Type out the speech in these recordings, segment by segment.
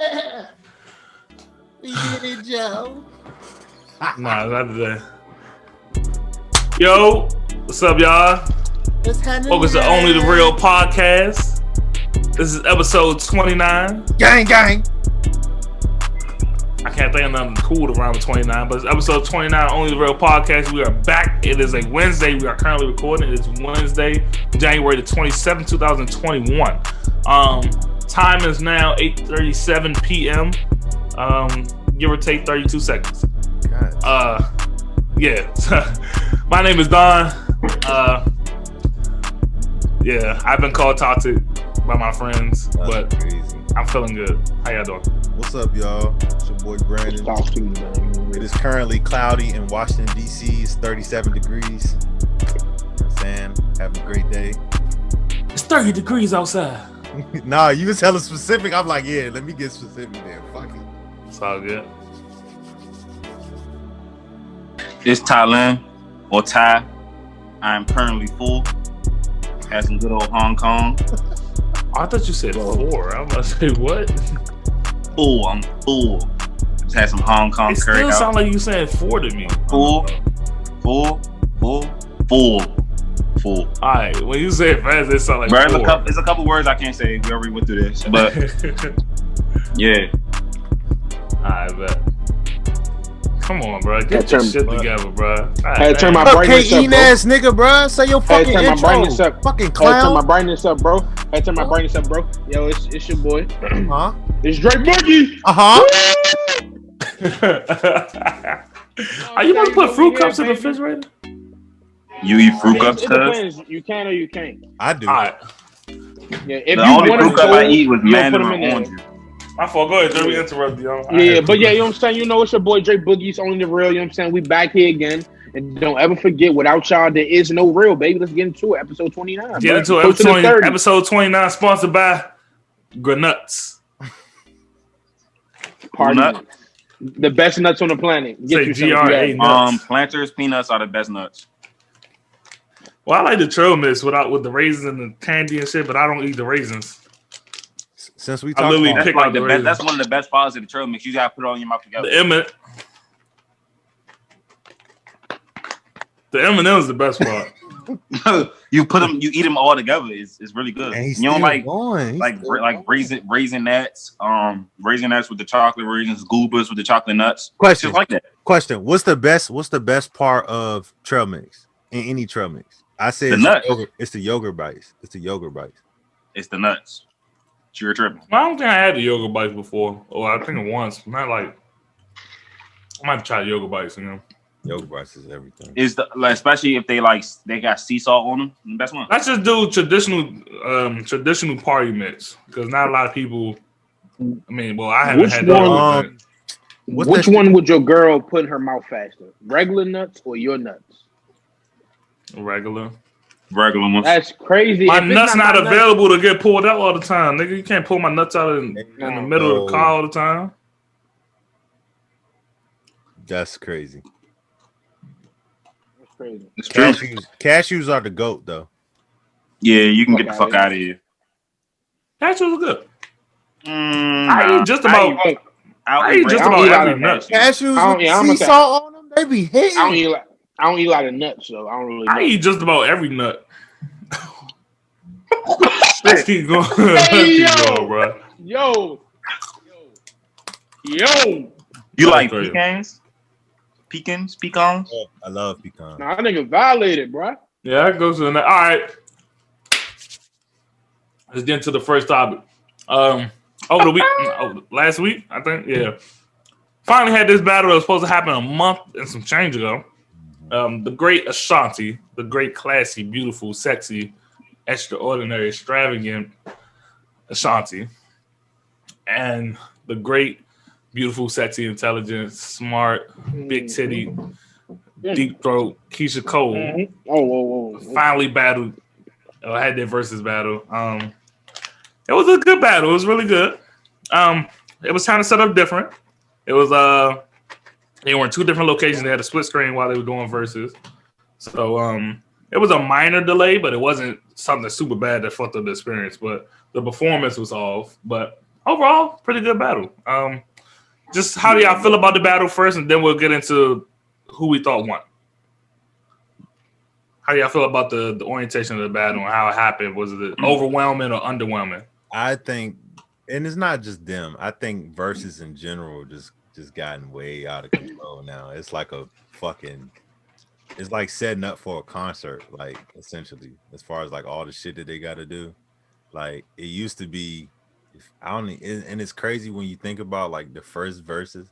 You get it, Joe. Nah, not today. Yo, what's up, y'all? Welcome to Only the Real Podcast. This is episode 29. Gang, gang. I can't think of nothing cool to rhyme with 29, but it's episode 29, Only the Real Podcast. We are back. It is a Wednesday. We are currently recording. It is Wednesday, January the 27th, 2021. Time is now 8:37 p.m. Give or take 32 seconds. Yeah. My name is Don. Yeah, I've been called toxic by my friends, but I'm feeling good. How y'all doing? What's up, y'all? It's your boy Brandon. It is currently cloudy in Washington, D.C. It's 37 degrees. You know what I'm saying? Having a great day. It's 30 degrees outside. Nah, you was hella specific. I'm like, yeah, let me get specific there. Fuck it. It's all good. It's Thailand or Thai. I am currently full. Had some good old Hong Kong. I thought you said 4. I was about to say what? Full. I'm full. Just had some Hong Kong curry. It still sound like you saying 4 to me. Full. All right, when you say it fast, it sound like 4. There's a couple words I can't say. We already went through this, but yeah. I bet. Come on, bro. Get your shit together, bro. I had to turn my brightness up, bro. ass nigga, bro. Say your fucking intro. My brightness up. Fucking clown. I had to turn my brightness up, bro. Yo, it's your boy. Huh? It's Drake Boogie. Are you about to put fruit cups in the refrigerator? You eat fruit cups, It depends. You can or you can't. I do. All right. Yeah, if the you only want fruit cup I eat was mandarin them in orange. My fault. Go ahead, we interrupt you. Yeah, but yeah, you know what I'm saying? You know, it's your boy Drake Boogie. It's only the real. You know what I'm saying? We back here again. And don't ever forget, without y'all, there is no real, baby. Let's get into it. Episode 29. Get into it. Episode 29, sponsored by Granuts. Party nuts. The best nuts on the planet. Get say GRA nuts. Planters peanuts are the best nuts. Well, I like the trail mix with the raisins and the candy and shit, but I don't eat the raisins. Since we talked about that's like the best, that's one of the best parts of the trail mix. You gotta put it on your mouth together. The M&M is the best part. You eat them all together. It's really good. You don't like raisin nuts, raisin nuts with the chocolate raisins, goobas with the chocolate nuts. Question, just like that. Question: What's the best part of trail mix in any trail mix? I say the nuts. It's the yogurt bites. It's the yogurt bites. It's the nuts. You're tripping. I don't think I had the yogurt bites before. Oh, I think it once. Not like I might try yogurt bites. You know, yogurt bites is everything. Is especially if they got sea salt on them. The best one. Let's just do traditional party mix because not a lot of people. I mean, well, I haven't had that. Which one would your girl put in her mouth faster? Regular nuts or your nuts? Regular ones. That's crazy. My nuts not available to get pulled out all the time, nigga. You can't pull my nuts out in the middle of the car all the time. That's crazy. That's crazy. It's true. Cashews are the GOAT, though. Yeah, you can get the fuck out of here. Cashews are good. I eat just about every nut. Cashews with sea salt on them, they be hitting. I don't eat a lot of nuts, so I don't really know. I eat just about every nut. Let's keep going. Hey, bro. Yo. You like pecans? Pecans? Oh, I love pecans. Nah, I think violated, bro. Yeah, that goes to the next. All right. Let's get into the first topic. Over the week, last week, I think, yeah. Finally had this battle that was supposed to happen a month and some change ago. The great Ashanti, the great, classy, beautiful, sexy, extraordinary, extravagant Ashanti, and the great, beautiful, sexy, intelligent, smart, big titty, deep throat Keyshia Cope finally battled, had their versus battle. It was a good battle. It was really good. It was kind of set up different. It was they were in 2 different locations. They had a split screen while they were doing versus. So it was a minor delay, but it wasn't something super bad that fucked up the experience. But the performance was off. But overall, pretty good battle. Just how do y'all feel about the battle first, and then we'll get into who we thought won. How do y'all feel about the orientation of the battle and how it happened? Was it overwhelming or underwhelming? I think, and it's not just them. I think verses in general just gotten way out of control now. It's like it's like setting up for a concert, like essentially, as far as like all the shit that they got to do. Like it used to be, and it's crazy when you think about like the first verses.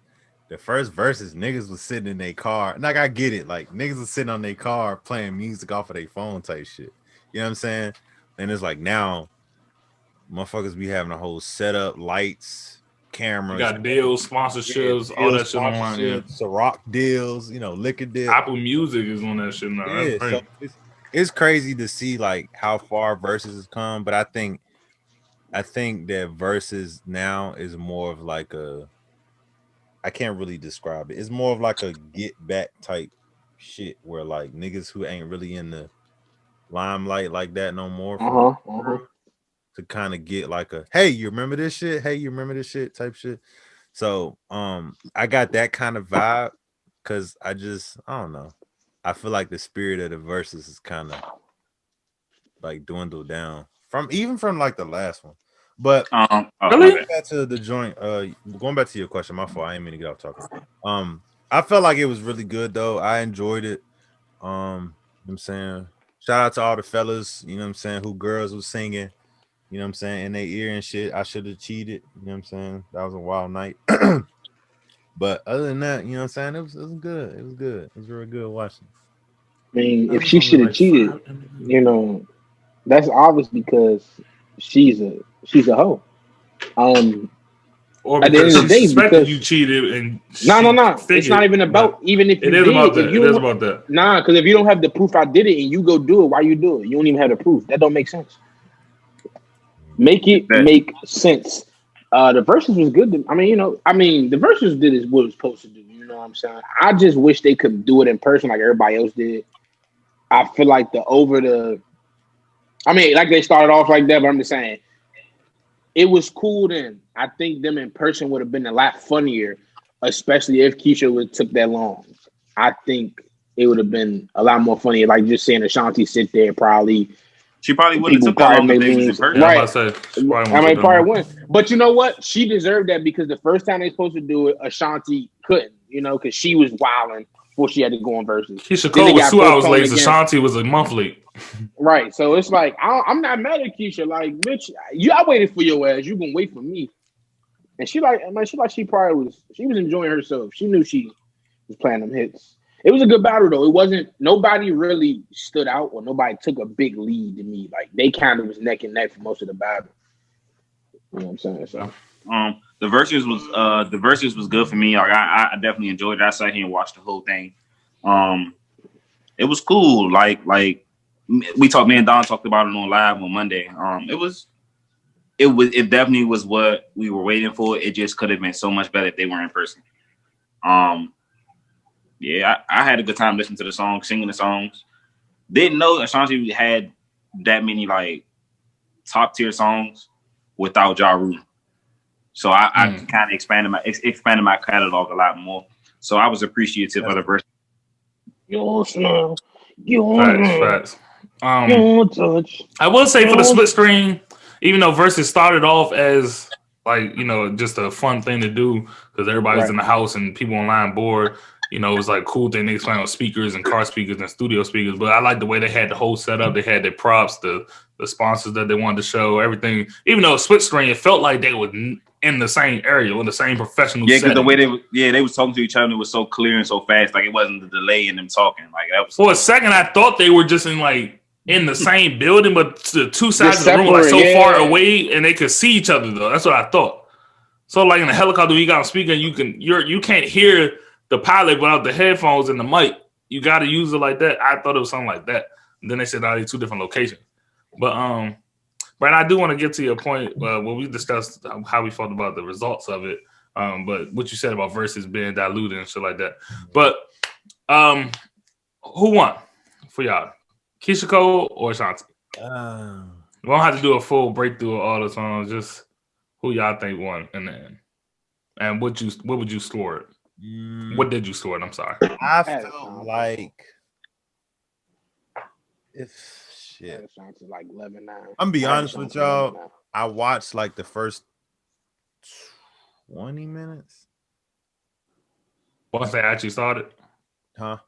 The first verses, niggas was sitting in their car. Like I get it, like niggas was sitting on their car playing music off of their phone type shit. You know what I'm saying? And it's like now, motherfuckers be having a whole setup, lights, cameras. You got deals, sponsorships, all that shit online. Yeah. Ciroc deals, liquor deals. Apple Music is on that shit now. Yeah, so it's crazy to see like how far verses has come, but I think that verses now is more of like I can't really describe it. It's more of like a get back type shit where like niggas who ain't really in the limelight like that no more to kind of get like a hey, you remember this shit? Hey, you remember this shit type shit. So I got that kind of vibe because I don't know. I feel like the spirit of the verses is kind of like dwindled down from like the last one. But going back to the joint, going back to your question, my fault. I didn't mean to get off topic. I felt like it was really good though. I enjoyed it. You know what I'm saying? Shout out to all the fellas, you know what I'm saying, who girls was singing, you know what I'm saying, in their ear and shit. I should have cheated, you know what I'm saying? That was a wild night. But other than that, you know what I'm saying, it was good. It was good. It was really good watching. I mean, if she should have cheated, that's obvious because she's a hoe. Or at the end of the day, because you cheated and no. It's not even about even if you did. About that. It is about that. Nah, because if you don't have the proof I did it and you go do it, why you do it? You don't even have the proof. That don't make sense. Make it make sense. The verses was good. The verses did what it was supposed to do. You know what I'm saying? I just wish they could do it in person like everybody else did. I feel like like they started off like that, but I'm just saying it was cool then. I think them in person would have been a lot funnier, especially if Keyshia would took that long. I think it would have been a lot more funny, like just seeing Ashanti sit there probably. She probably would have took that long in person. Right. Probably wouldn't. But you know what? She deserved that because the first time they supposed to do it, Ashanti couldn't, because she was wilding before she had to go on Versus. Keyshia Cope was 2 hours late. Ashanti was a month late. Right. So it's like, I'm not mad at Keyshia. Like, bitch, I waited for your ass. You gonna wait for me. And she probably was enjoying herself. She knew she was playing them hits. It was a good battle though. Nobody really stood out or nobody took a big lead to me. Like they kind of was neck and neck for most of the battle. You know what I'm saying? So the verses was good for me. Like I definitely enjoyed it. I sat here and watched the whole thing. It was cool. Like me and Don talked about it on live on Monday. It definitely was what we were waiting for. It just could have been so much better if they were in person. Yeah, I had a good time listening to the songs, singing the songs. Didn't know Ashanti had that many like top tier songs without Ja Rule. So I kind of expanded my catalog a lot more. So I was appreciative of the verse. Your smile, your facts. Your touch. I will say for the split screen, even though Versus started off as like just a fun thing to do because everybody's in the house and people online bored. It was like cool thing niggas playing with speakers and car speakers and studio speakers. But I like the way they had the whole setup. They had their props, the sponsors that they wanted to show, everything. Even though it was split screen, it felt like they were in the same area, in the same professional setting. Yeah, because the way they was talking to each other, it was so clear and so fast. Like it wasn't the delay in them talking. Like that was. For a second, I thought they were just in the same building, but the two sides of the room were so far away, and they could see each other though. That's what I thought. So like in a helicopter, you got a speaker, you can't hear the pilot without the headphones and the mic. You got to use it like that. I thought it was something like that. And then they said, these 2 different locations. But Brian, I do want to get to your point when we discussed how we felt about the results of it. But what you said about Versus being diluted and shit like that. But who won for y'all? Keyshia Cope or Ashanti? We don't have to do a full breakthrough of all the songs. Just Who y'all think won in the end? And what would you score it? What did you score it? I'm sorry. I felt like Ashanti like 11-9. I'm gonna be honest with y'all. I watched like the first 20 minutes. Once they actually started? Huh?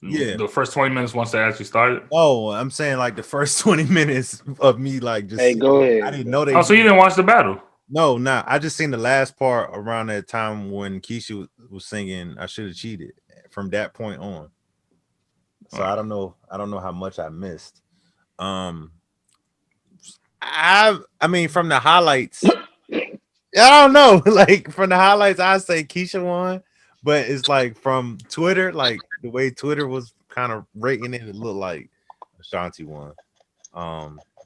Yeah. The first 20 minutes once they actually started? Oh, I'm saying like the first 20 minutes of me like just Hey, go ahead. I didn't know they. Oh, so you didn't watch the battle? No, nah. I just seen the last part around that time when Keyshia was singing I Should Have Cheated from that point on. So I don't know how much I missed. I mean from the highlights, I don't know. Like from the highlights, I say Keyshia won, but it's like from Twitter, like the way Twitter was kind of rating it, it looked like Ashanti won.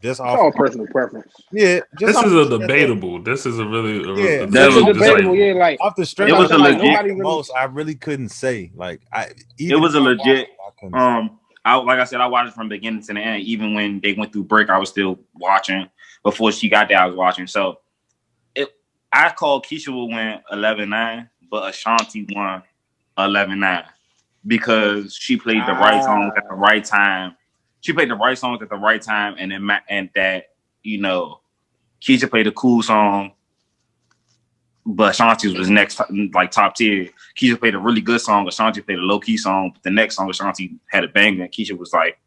Just off all personal preference. Yeah, this is a debatable. This is a really that's debatable. Yeah, like off the strength, it was a legit. Most I really couldn't say. Like it was a legit. Like I said, I watched it from beginning to the end. Even when they went through break, I was still watching. Before she got there, I was watching. So I called Keyshia will win 11-9, but Ashanti won 11-9 because she played the right songs at the right time. She played the right songs at the right time, and that Keyshia played a cool song, but Ashanti was next, like top tier. Keyshia played a really good song. Ashanti played a low key song. But the next song, Ashanti had a banger, and Keyshia was like,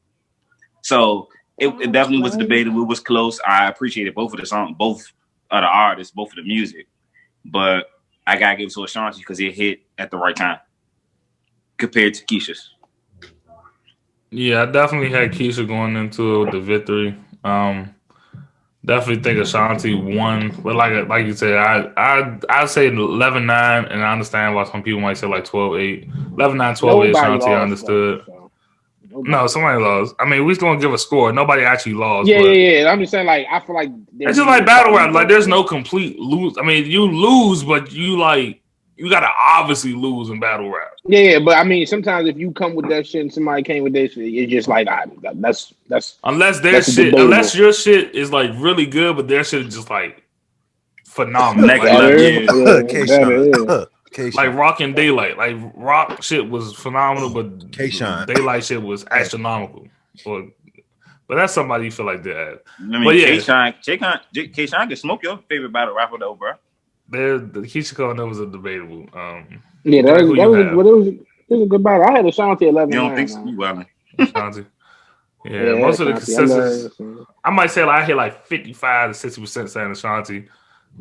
so it definitely was debatable. It was close. I appreciated both of the songs, both of the artists, both of the music, but I gotta give it to Ashanti because it hit at the right time compared to Keyshia's. Yeah, I definitely had Keyshia going into the victory. Definitely think Ashanti won, but like you said, I say 11-9, and I understand why some people might say like 12-8. 11-9, 12-8. Ashanti, I understood. No, somebody lost. I mean, we just gonna give a score. Nobody actually lost. Yeah. I'm just saying, like, I feel like it's just like battle rap. Like, there's no complete lose. I mean, you lose, but you gotta obviously lose in battle rap. Yeah, but I mean, sometimes if you come with that shit and somebody came with that shit, it's just like that's unless their shit, debatable. Unless your shit is like really good, but their shit is just like phenomenal. Like Rock and Daylight, like Rock shit was phenomenal, but Daylight shit was astronomical. But that's somebody you feel like that. I mean, but yeah, Keyshia can smoke your favorite battle rapper though, bro. The Keyshia Cope was a debatable. Yeah, that was a good battle. I had Ashanti 11. You don't think so? Well, Ashanti. Yeah, most of the consensus. I might say like I hit like 55 to 60% saying Ashanti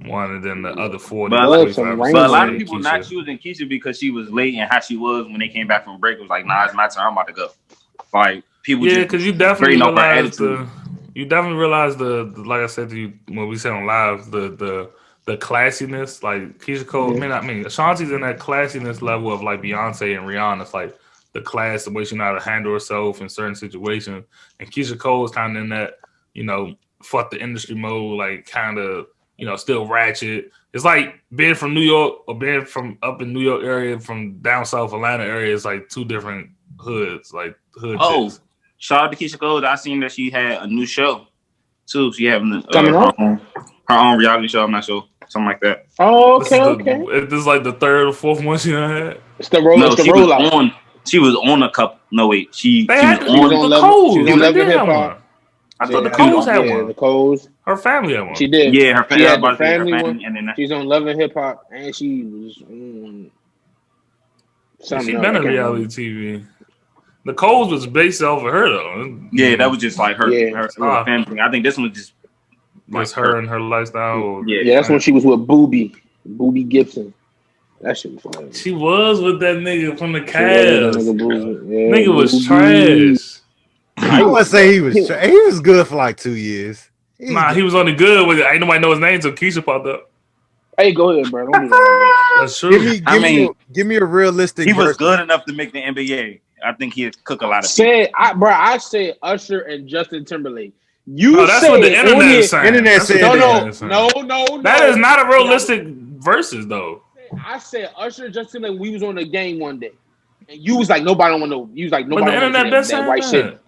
won, and then the other 40. But a lot of people not choosing Keyshia because she was late and how she was when they came back from break. It was like, nah, it's my turn. I'm about to go. Like people, yeah, because you definitely realize the like I said to you when we said on live the classiness, like Keyshia Cope. I mean, Ashanti's in that classiness level of like Beyonce and Rihanna. It's like the class, the way she know how to handle herself in certain situations. And Keyshia Cole is kind of in that, fuck the industry mode, like kind of, still ratchet. It's like being from New York or being from up in New York area, from down south Atlanta area is like two different hoods, like hood. Oh, shout out to Keyshia Cole. I seen that she had a new show too. She having her own reality show. I'm not sure. Something like that. Oh, okay. This is like the third or fourth one she done had. It's the roll. No, she was on a couple. No, wait. She was on the Coles. She was on Love and Hip Hop. I thought the Coles had one. The Coles. Her family had one. She did. Yeah, her family had the family one. And then she's on Love and Hip Hop, and she was on something. She been on reality TV. The Coles was based off of her though. Yeah, that was just like her family. I think this one was just. Like her and her lifestyle. Yeah, that's when she was with Booby Gibson. That shit was fun. She was with that nigga from the Cavs. Nigga was trash. I wouldn't say he was trash. He was good for like 2 years. He was only good with it. Ain't nobody know his name until Keyshia popped up. Hey, go ahead, bro. Don't do that. That's true. Give me a realistic. He was good enough to make the NBA. I think he'd cook a lot of. I said Usher and Justin Timberlake. That's what the internet is saying. Internet said no. That is not a realistic versus though. I said Usher, Justin, like we was on the game one day, and you was like nobody don't want to. You was like nobody. But the internet been saying that white shit.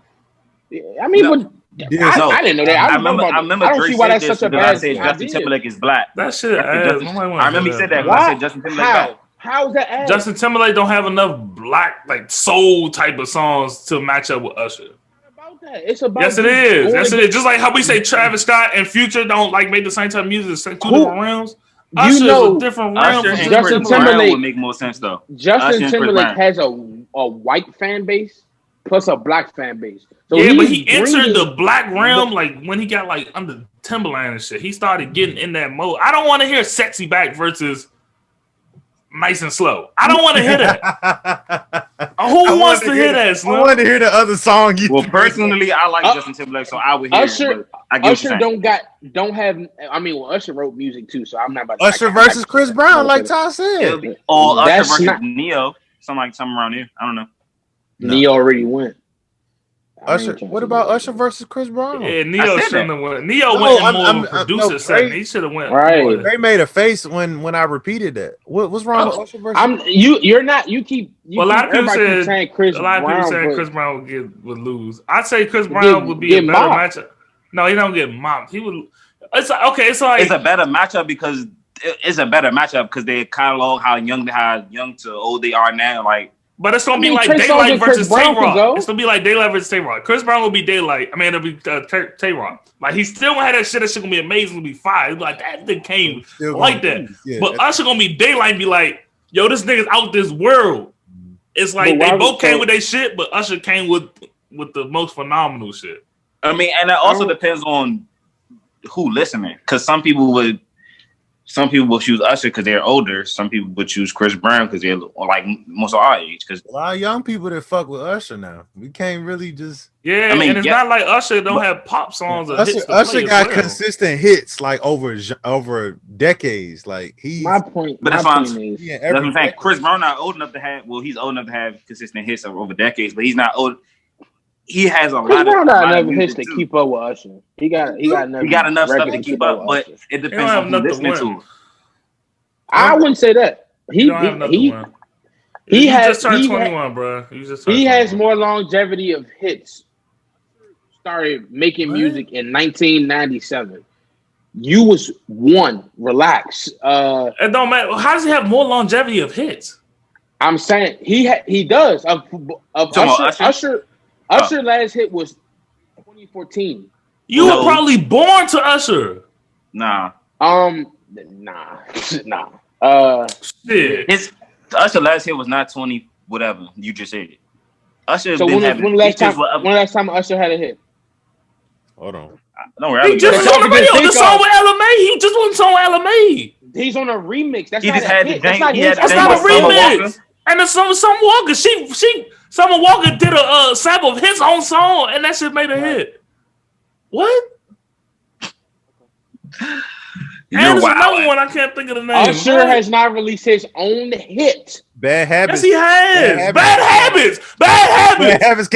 Yeah, I mean, I didn't know that. I remember I don't Drake see why said that's such a because bad I said Justin idea. Timberlake is black. That shit. I remember he said that. I said Justin Timberlake black. How's that ass? Justin Timberlake don't have enough black like soul type of songs to match up with Usher. About that. It's about yes, it is. Yes, it is. Just like how we say Travis Scott and Future don't like make the same type of music, two different realms. Usher is a different realm. Justin Timberlake would make more sense though. Justin Timberlake has a white fan base plus a black fan base. So yeah, but he entered the black realm like when he got like under Timberland and shit. He started getting in that mode. I don't want to hear Sexy Back versus Nice and Slow. I don't want to hear that. Who wants to hear that, Slow? I want to hear the other song. Well, personally, I like Justin Timberlake, so I would hear Usher. Usher don't have. I mean, well, Usher wrote music too, so I'm not about to. Usher versus Chris Brown, like Ty said. Or Usher versus Neo, something around here. I don't know. Neo already went. Usher. What about Usher versus Chris Brown? Yeah, Neo shouldn't have went. Neo went more producer setting. He should have went. Right. They made a face when I repeated that. What's wrong with Usher versus? You're not. You keep. A lot of people saying Chris Brown. A lot of people saying Chris Brown would lose. I'd say Chris Brown would be a better matchup. No, he don't get mopped. He would. It's okay. It's like it's a better matchup because they catalog how young to old they are now. Like. But it's gonna be like Daylight versus Tay-Rock. It's gonna be like Daylight versus Tay-Rock. Chris Brown will be Daylight. I mean, it'll be Tay-Rock. Like he still gonna have that shit. That shit gonna be amazing. It'll be fire. It'll be like that thing came like that. Yeah, but Usher gonna be Daylight and be like, yo, this nigga's out this world. It's like they both came with their shit, but Usher came with the most phenomenal shit. I mean, and that also depends on who listening, because some people will choose Usher because they're older. Some people would choose Chris Brown because they're like most of our age. Because a lot of young people that fuck with Usher now. We can't really just. Yeah, I mean, and it's not like Usher don't have pop songs. Usher got consistent hits like over decades. Like he's my point. But that's what I'm saying. Chris Brown not old enough to have. Well, he's old enough to have consistent hits over decades, but he's not old. He has a lot of hits to keep up with Usher. He got enough stuff to keep up, but it depends on who listening to. I wouldn't say that. He just turned 21, bro. He has more longevity of hits. Started making music in 1997. You was one. Relax. It don't matter. How does he have more longevity of hits? I'm saying he does. Usher last hit was 2014. You were probably born to Usher. Nah. Nah. Shit. Usher last hit was not 20 whatever you just said. Usher. So when last time Usher had a hit? Hold on. He just was on the radio. The song with LMA. He just wasn't on LMA. He's on a remix. That's he not just a had hit. That's not a remix. And it's Summer Walker. Summer Walker did a sample of his own song, and that shit made a hit. What? And there's another one I can't think of the name. Usher has not released his own hit. Bad Habits. Yes, he has. Bad Habits. Bad Habits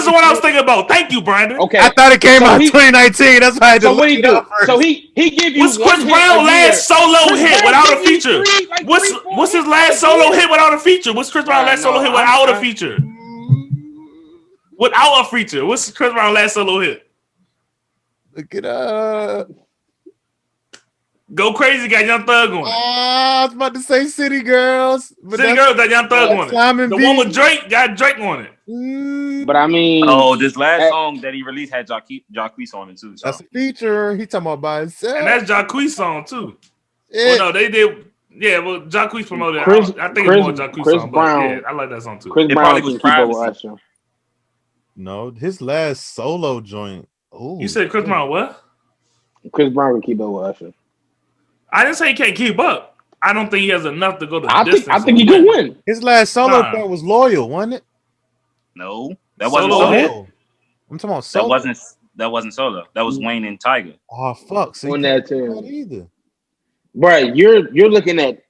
is what I was thinking about. Thank you, Brandon. Okay. I thought it came out in 2019. That's why I had to look it up first. So he give you. What's Chris Brown's last solo hit without a feature? What's his last solo hit without a feature? What's Chris Brown's last solo hit without a feature? Without a feature. What's Chris Brown's last solo hit? Look it up. Go Crazy got Young Thug on it. I was about to say City Girls. But City Girls got Young Thug on it. The one with Drake got Drake on it. But I mean... this last song that he released had Jacquees on it too. So. That's a feature. He talking about by himself. And that's Jacquees' song too. Well, no, they did... Yeah, well, Jacquees promoted it. I think it's more Jacquees' song. Brown, yeah, I like that song too. Chris Brown was Privacy. No, his last solo joint. Ooh. You said Chris Brown what? Chris Brown would keep up with Usher. I didn't say he can't keep up. I don't think he has enough to go to the distance. I think he could win. His last solo joint was Loyal, wasn't it? No, that wasn't solo. I'm talking about solo. That wasn't solo. That was Wayne and Tiger. Oh fuck! So that too. Not either. Right, you're looking at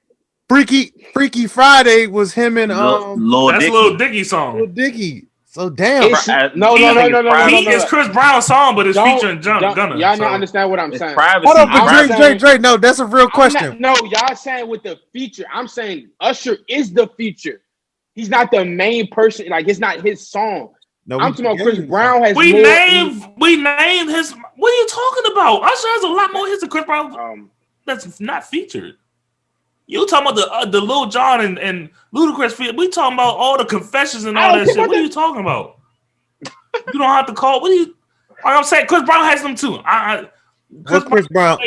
Freaky Friday was him and that's Lil Dicky song. Lil Dicky. So damn. No. It's Chris Brown's song, but it's featuring Gunna. Y'all don't understand what I'm saying. Hold on, but Drake. No, that's a real question. Y'all saying with the feature. I'm saying Usher is the feature. He's not the main person. Like it's not his song. No, I'm talking about Chris Brown has we more. named his. What are you talking about? Usher has a lot more hits than Chris Brown. That's not featured. You talking about the Lil Jon and Ludacris? We talking about all the confessions and all that shit. What are you talking about? You don't have to call. What are you? Like I'm saying, Chris Brown has them too. Chris Brown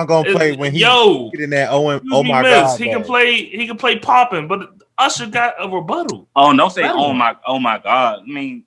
gonna play when he get in that oh my god? He can play popping, but Usher got a rebuttal. Oh, don't say oh my god. I mean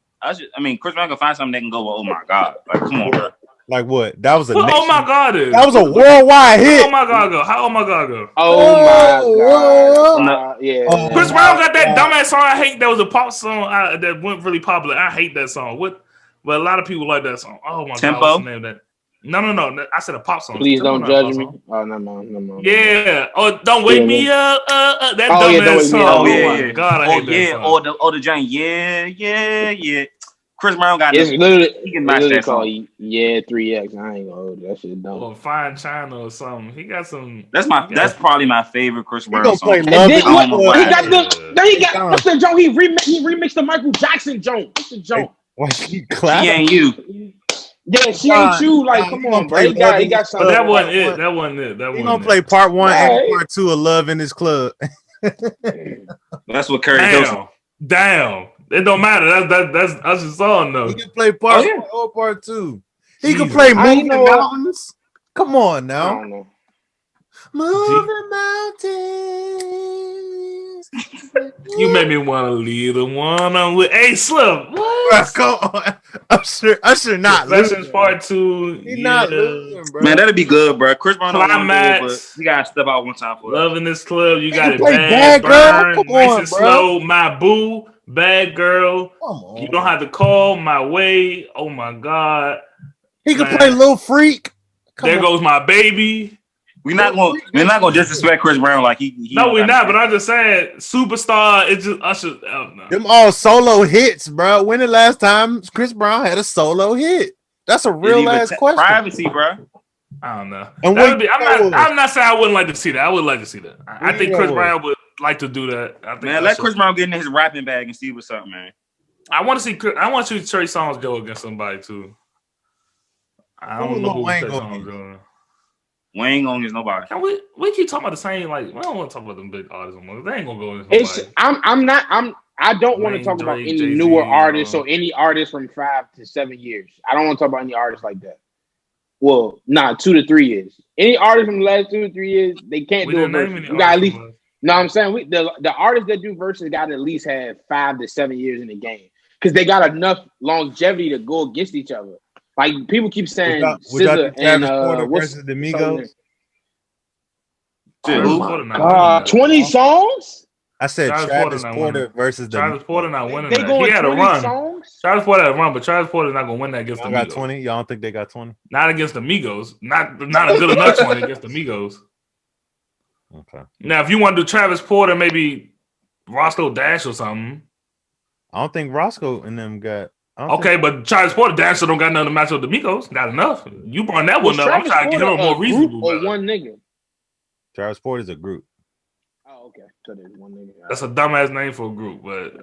Chris Brown can find something that can go with oh my god. Like come on, bro. Like what? That was a oh my god is. That was a worldwide hit. Oh my god go. How oh my god go? Oh my god. Yeah. Chris Brown got that dumbass song I hate. That was a pop song that went really popular. I hate that song. But a lot of people like that song. Oh my god, what's the name of that? No. I said a pop song. Please don't judge me. Oh no. Yeah. Oh, don't wake me up. That dumbass song. Oh my god, I hate that song. Or the joint. Yeah. Chris Brown got it's literally, he can match that song. Yeah, 3X. I ain't gonna hold that shit down. Or Fine China or something. He got some. That's probably my favorite Chris Brown song. He got what's the joint? He remixed the Michael Jackson joint. What's the joint? She ain't you. Yeah, she ain't you. Like, come on, bro. He got something. That wasn't it. That wasn't it. He gonna play part 1 and part 2 of Love in His Club. That's what Curry does. Damn. It don't matter. That's Usher's song though. He can play part 1 or part 2. He can play Moving Mountains. Come on now. Moving Mountains. You made me want to leave the one on with Slim. What? Come on. Usher not losing. Part 2. He's not losing, bro. Man, that'd be good, bro. Chris Brown Climax. But you gotta step out one time for Love in This Club. You got it. Bad Girl. Nice and slow. My Boo. Bad Girl. You don't have to call my way. Oh my god. He can play Lil Freak. There goes my baby. We're not gonna disrespect Chris Brown like he no, we're not. But I'm just saying, Superstar. It's just Usher. No. Them all solo hits, bro. When the last time Chris Brown had a solo hit? That's a real ass question. Privacy, bro. I don't know. I'm not saying I wouldn't like to see that. I would like to see that. I think Chris Brown would like to do that. I think let Chris Brown get in his rapping bag and see what's up, man. I want to see Trey Songz go against somebody too. I don't know who Trey Songz going. Wayne gonna against nobody. And we keep talking about the same, like, we don't want to talk about them big artists anymore. They ain't gonna go against nobody. I don't want to talk about any newer artists or any artists from 5 to 7 years. I don't want to talk about any artists like that. Well, 2 to 3 years. Any artist from the last 2 to 3 years, they can't do a verse. You got at least. No, I'm saying the artists that do verses got to at least have 5 to 7 years in the game because they got enough longevity to go against each other. Like people keep saying, SZA and versus the Migos. Oh my God, 20 songs. I said Travis Porter versus the Travis Porter not winning. They that. He had a run. Songs? Travis Porter had a run, but Travis Porter's not gonna win that against the Migos. Got 20. Y'all don't think they got 20? Not against the Migos. Not a good enough 20 against the Migos. Okay. Now, if you want to do Travis Porter, maybe Roscoe Dash or something. I don't think Roscoe and them got. Okay, but Travis Porter Dash don't got nothing to match with the Migos. Not enough. You brought that one up. I'm trying to get him more reasonable. Or one nigga. Travis Porter's a group. Oh, okay. So there's one nigga. That's a dumbass name for a group, but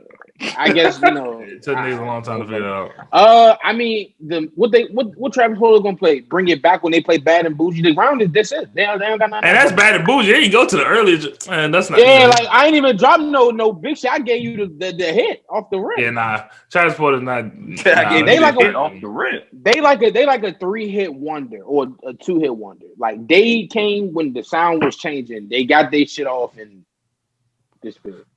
I guess it took niggas a long time to figure it out. I mean, what Travis Porter gonna play? Bring it back when they play Bad and Bougie. The round is this it. They don't got nothing. And that's Bad and Bougie. They didn't go to the earlier, and that's not. Yeah, like I ain't even dropped no big shit. I gave you the hit off the rip. Yeah, nah. Travis Porter's not. They like a off the rip. They like a 3-hit wonder or a 2-hit wonder. Like they came when the sound was changing. They got their shit off and.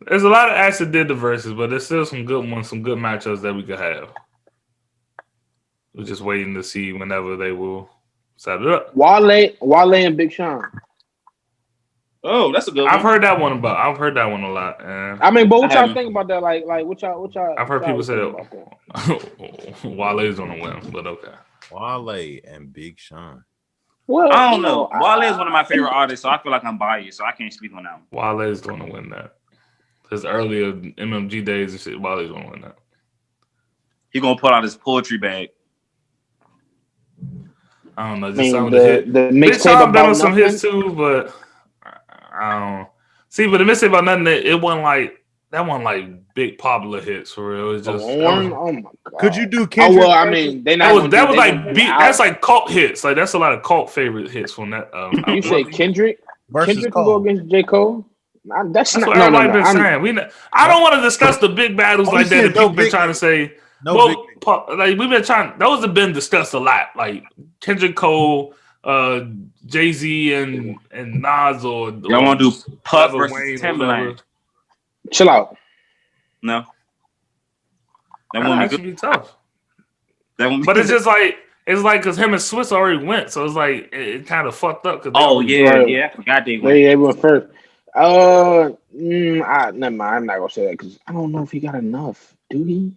There's a lot of acts that did the verses, but there's still some good ones, some good matchups that we could have. We're just waiting to see whenever they will set it up. Wale and Big Sean. Oh, that's a good one. I've heard that one a lot. I mean, but what y'all think about that? Like what y'all? I've heard people say Wale's gonna win, but okay. Wale and Big Sean. Well, I don't know. Wale is one of my favorite artists, so I feel like I'm biased, so I can't speak on that one. Wale is going to win that. His earlier MMG days and shit, Wale's going to win that. He going to pull out his poetry bag. I don't know. Just some of the hits. Big Sean been on some hits too, but I don't see. But the mixtape about nothing, it wasn't like that one like big popular hits for real. It's just Oh my god. Could you do Oh Kendrick? well, I mean, they that not was gonna like that's like cult hits. Like that's a lot of cult favorite hits from that. You say Kendrick versus Kendrick Cole. will go against J. Cole? That's not what no. everybody been saying. I don't want to discuss the big battles like that. That people been trying to say. Like we've been trying. Those have been discussed a lot. Like Kendrick Cole, Jay-Z, and Nas, or y'all want to do Puff Wayne versus Timbaland? Chill out. No, that won't be tough. But it's just like because him and Swiss already went, so it's like it kind of fucked up. Yeah, I forgot they went. They went first. Never mind. I'm not gonna say that because I don't know if he got enough. Do he?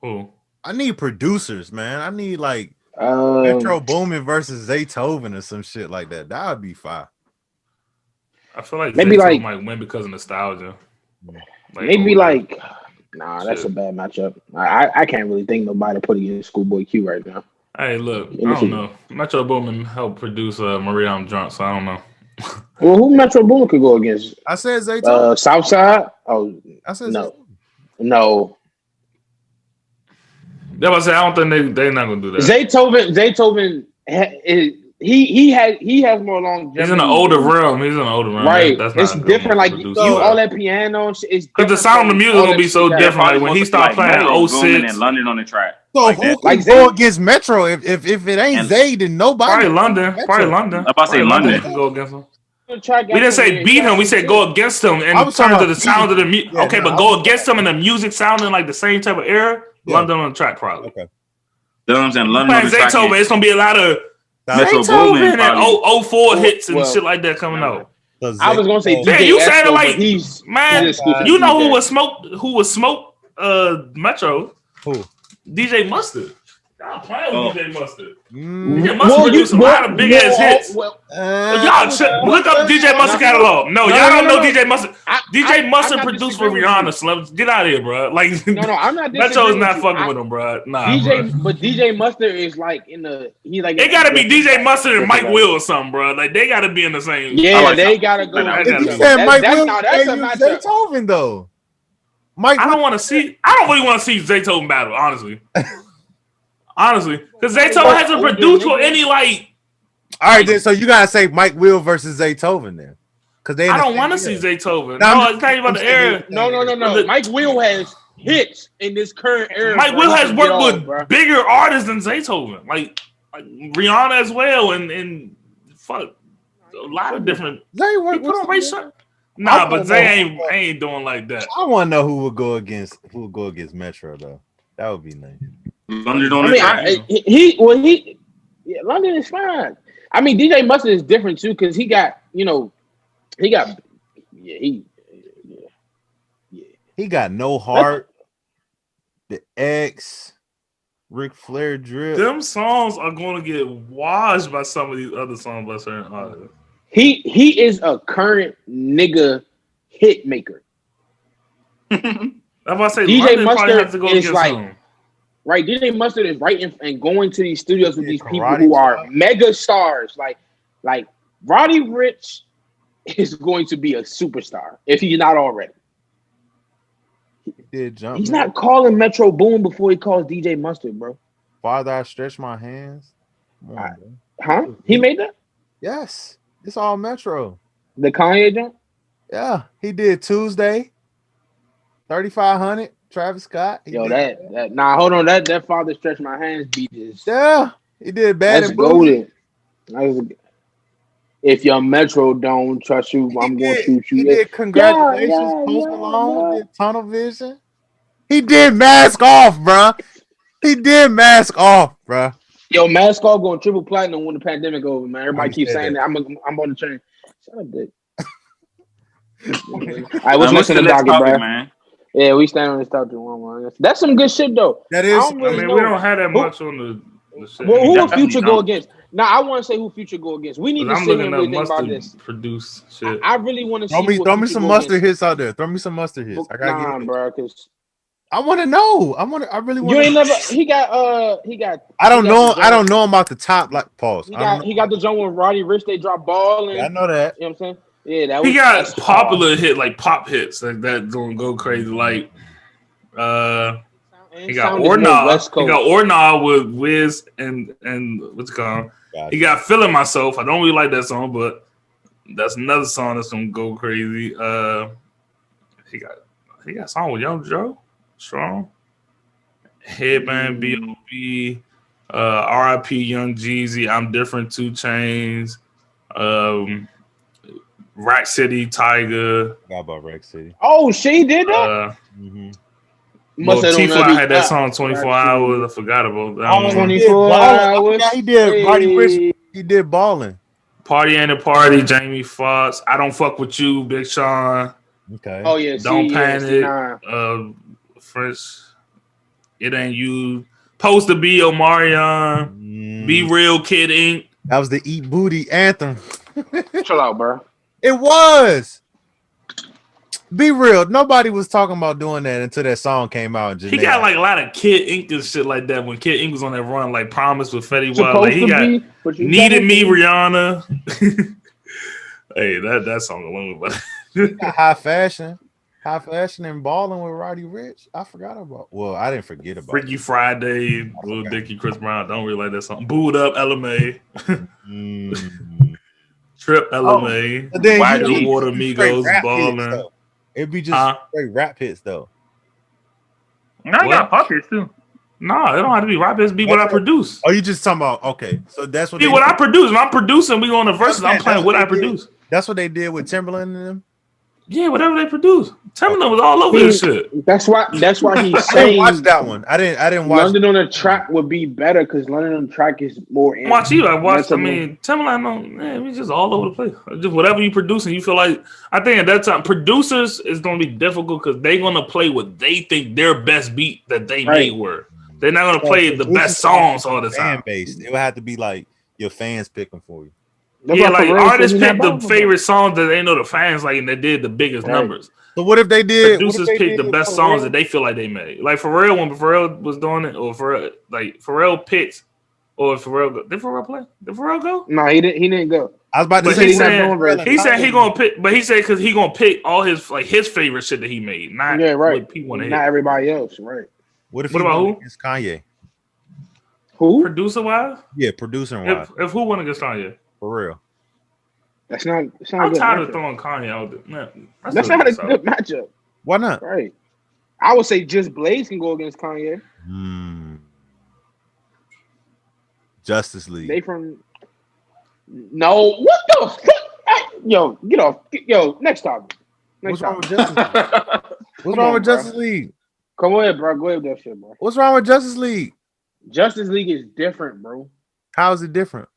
Who? I need producers, man. I need like Metro Boomin versus Zaytoven or some shit like that. That would be fire. I feel like maybe Zaytoven might win because of nostalgia. That's a bad matchup. I can't really think nobody put against Schoolboy Q right now. Hey, look, I don't know. Metro Boomin helped produce Maria I'm Drunk, so I don't know. Well, who Metro Boomin could go against? I said Zaytoven. Southside? Oh, I said no. Yeah, I don't think they're not gonna do that. Zaytoven, he has more longevity. He's in an older realm. Right. It's different. Like all that piano. Because the sound of the music will be so different. Like when he started playing 06 and London on the track. So who can go against Metro? If it ain't Zay, then nobody. Probably London. I'm about to say London. Can go against him. We didn't say beat him. We said go against him in terms of the sound of the music. Okay, but go against him and the music sounding like the same type of era. London on the track, probably. Okay. You know what I'm saying? London on the track. Zaytoven, it's gonna be a lot of Metro Boomin and 04 hits and shit like that coming out. I was gonna say DJ you sounded like he's you know who was smoke Metro? Who? DJ Mustard. I'm playing with DJ Mustard. DJ Mustard produced a lot of big ass hits. Y'all look up DJ Mustard catalog. No, y'all don't know DJ Mustard. DJ Mustard produced for Rihanna. Slums. Get out of here, bro. Like no, I'm not. Metro is not fucking with him, bro. Nah, but DJ Mustard is like in the. He like. It gotta be DJ Mustard and Mike Will or something, bro. Like they gotta be in the same. Yeah, they gotta go. Mike Will. That's a matchup. Zaytoven though. Mike, I don't really want to see Zaytoven battle, honestly. Honestly, because Zaytoven hasn't produced for any like. All right, then, so you gotta say Mike Will versus Zaytoven then, because I don't want to see Zaytoven. No, it's not even the era. No. Mike Will has hits in this current era. Mike Will has worked with bigger artists than Zaytoven, like Rihanna as well, and fuck a lot of different. Zay worked with Nah, but Zay ain't doing like that. I want to know who would go against Metro though. That would be nice. London on the track. London is fine. I mean, DJ Mustard is different too because he got No Heart, the X, Ric Flair drip. Them songs are going to get washed by some of these other songs by certain artists. He is a current nigga hit maker. I'm about to say DJ Mustard has to go is like him. Right. DJ Mustard is writing and going to these studios with these people who are mega stars. Like Roddy Ricch is going to be a superstar if he's not already. He's not calling Metro Boom before he calls DJ Mustard, bro. Farther I stretch my hands. Huh? He made that? Yes. It's all Metro. The Kanye jump? Yeah. He did Tuesday. 3,500. Travis Scott. Hold on. That Father Stretch My Hands beat is. Yeah. He did bad. That's golden. If your Metro don't trust you, I'm going to shoot you. He did Congratulations. Post Malone. Did Tunnel Vision. He did Mask Off, bruh. Yo, Mask Off going triple platinum when the pandemic over, man. Everybody keeps saying that. I'm on the train. Shut up, dick. All right, what's next on the docket, bro? Man. Yeah, we stand on this topic one. That's some good shit, though. That is. We don't have that much on the shit. Well, who will Future go against? Now, I want to say who Future go against. We need to sit here and really think about this. Produce shit. I really want to see. Throw me some mustard hits out there. Throw me some mustard hits. I gotta bro, because I want to know. I really want. You ain't never. He got. I don't know. I don't know about the top. Like pause. He got the joint with Roddy Ricch. They drop ball. And, I know that. You know what I'm saying? Yeah, that he was. got that's popular hard. hit like pop hits like that don't go crazy. Like And he got sound is Or more Nah. West He got Coast. Or Nah with Wiz and what's it called? He Gotcha. got Feeling Myself. I don't really like that song, but that's another song that's gonna go crazy. He got a song with Young Joe, Strong, Headband B.O.B., R.I.P. Young Jeezy, I'm Different, 2 Chains, Rack City, Tiger. Forgot about Rex City. Oh, she did that. Mm-hmm. Must Well, have on T-Fly had that that song 24 hours. I forgot about that Oh, one. he did 24 balling. I hours. forgot he did Party Rich. Hey. He did balling. Party and the Party, Jamie Foxx. I Don't Fuck With You, Big Sean. Okay. Oh yeah, Don't Panic. nah. French. It Ain't You. Supposed to Be Omarion. Be Real, Kid Ink. That was the Eat Booty anthem. Chill out, bro. It was. Be real. Nobody was talking about doing that until that song came out. He got like a lot of Kid Ink and shit like that when Kid Ink was on that run, like Promise with Fetty Wap. Like he got Needed Me, Rihanna. Hey, that song alone, but high fashion and balling with Roddy Ricch. I forgot about. Well, I didn't forget about Freaky Friday, Lil Dicky, Chris Brown. Don't really like that song. Booed Up, LMA. Trip, LMA. Then Still Water, Migos, Ballin'. It'd be just straight rap hits though. No, I got pop hits too. No, it don't have to be rap hits. Be what I produce. Oh, you just talking about? Okay, so that's what. Be what I produce. When I'm producing, we go on the verses. I'm playing what I produce. That's what they did with Timberland and them. Yeah, whatever they produce. Timberland was all over this shit. That's why he's saying. I didn't watch that one. I didn't watch. London on the track would be better because London on the track is more. Watch you. I watched. I mean, Timberland. We just all over the place. Just whatever you producing, you feel like. I think at that time, producers is going to be difficult because they're going to play what they think their best beat that they made were. They're not going to play the best songs all the time. Fan based. It would have to be like your fans picking for you. Yeah, like artists pick the favorite songs that they know the fans like, and they did the biggest numbers. So what if they did? Producers pick the best songs that they feel like they made. Like Pharrell, when Pharrell was doing it, or Pharrell picked, or Pharrell go. Did Pharrell play? Did Pharrell go? No, he didn't go. I was about to say he said he gonna pick, but he said because he gonna pick all his favorite shit that he made, not what people want to hear. Not everybody else, right? What about who? Against Kanye? Who? Producer wise? Yeah, producer wise. If who won against Kanye? For real. That's not. I'm tired of throwing Kanye out there. That's not a good matchup. Why not? Right. I would say just Blaze can go against Kanye. Justice League. They from. No, what the fuck? Yo, get off. Yo, next topic. What's wrong with Justice League? What's wrong with Justice League? Come on, bro. Go ahead with that shit, bro. What's wrong with Justice League? Justice League is different, bro. How is it different?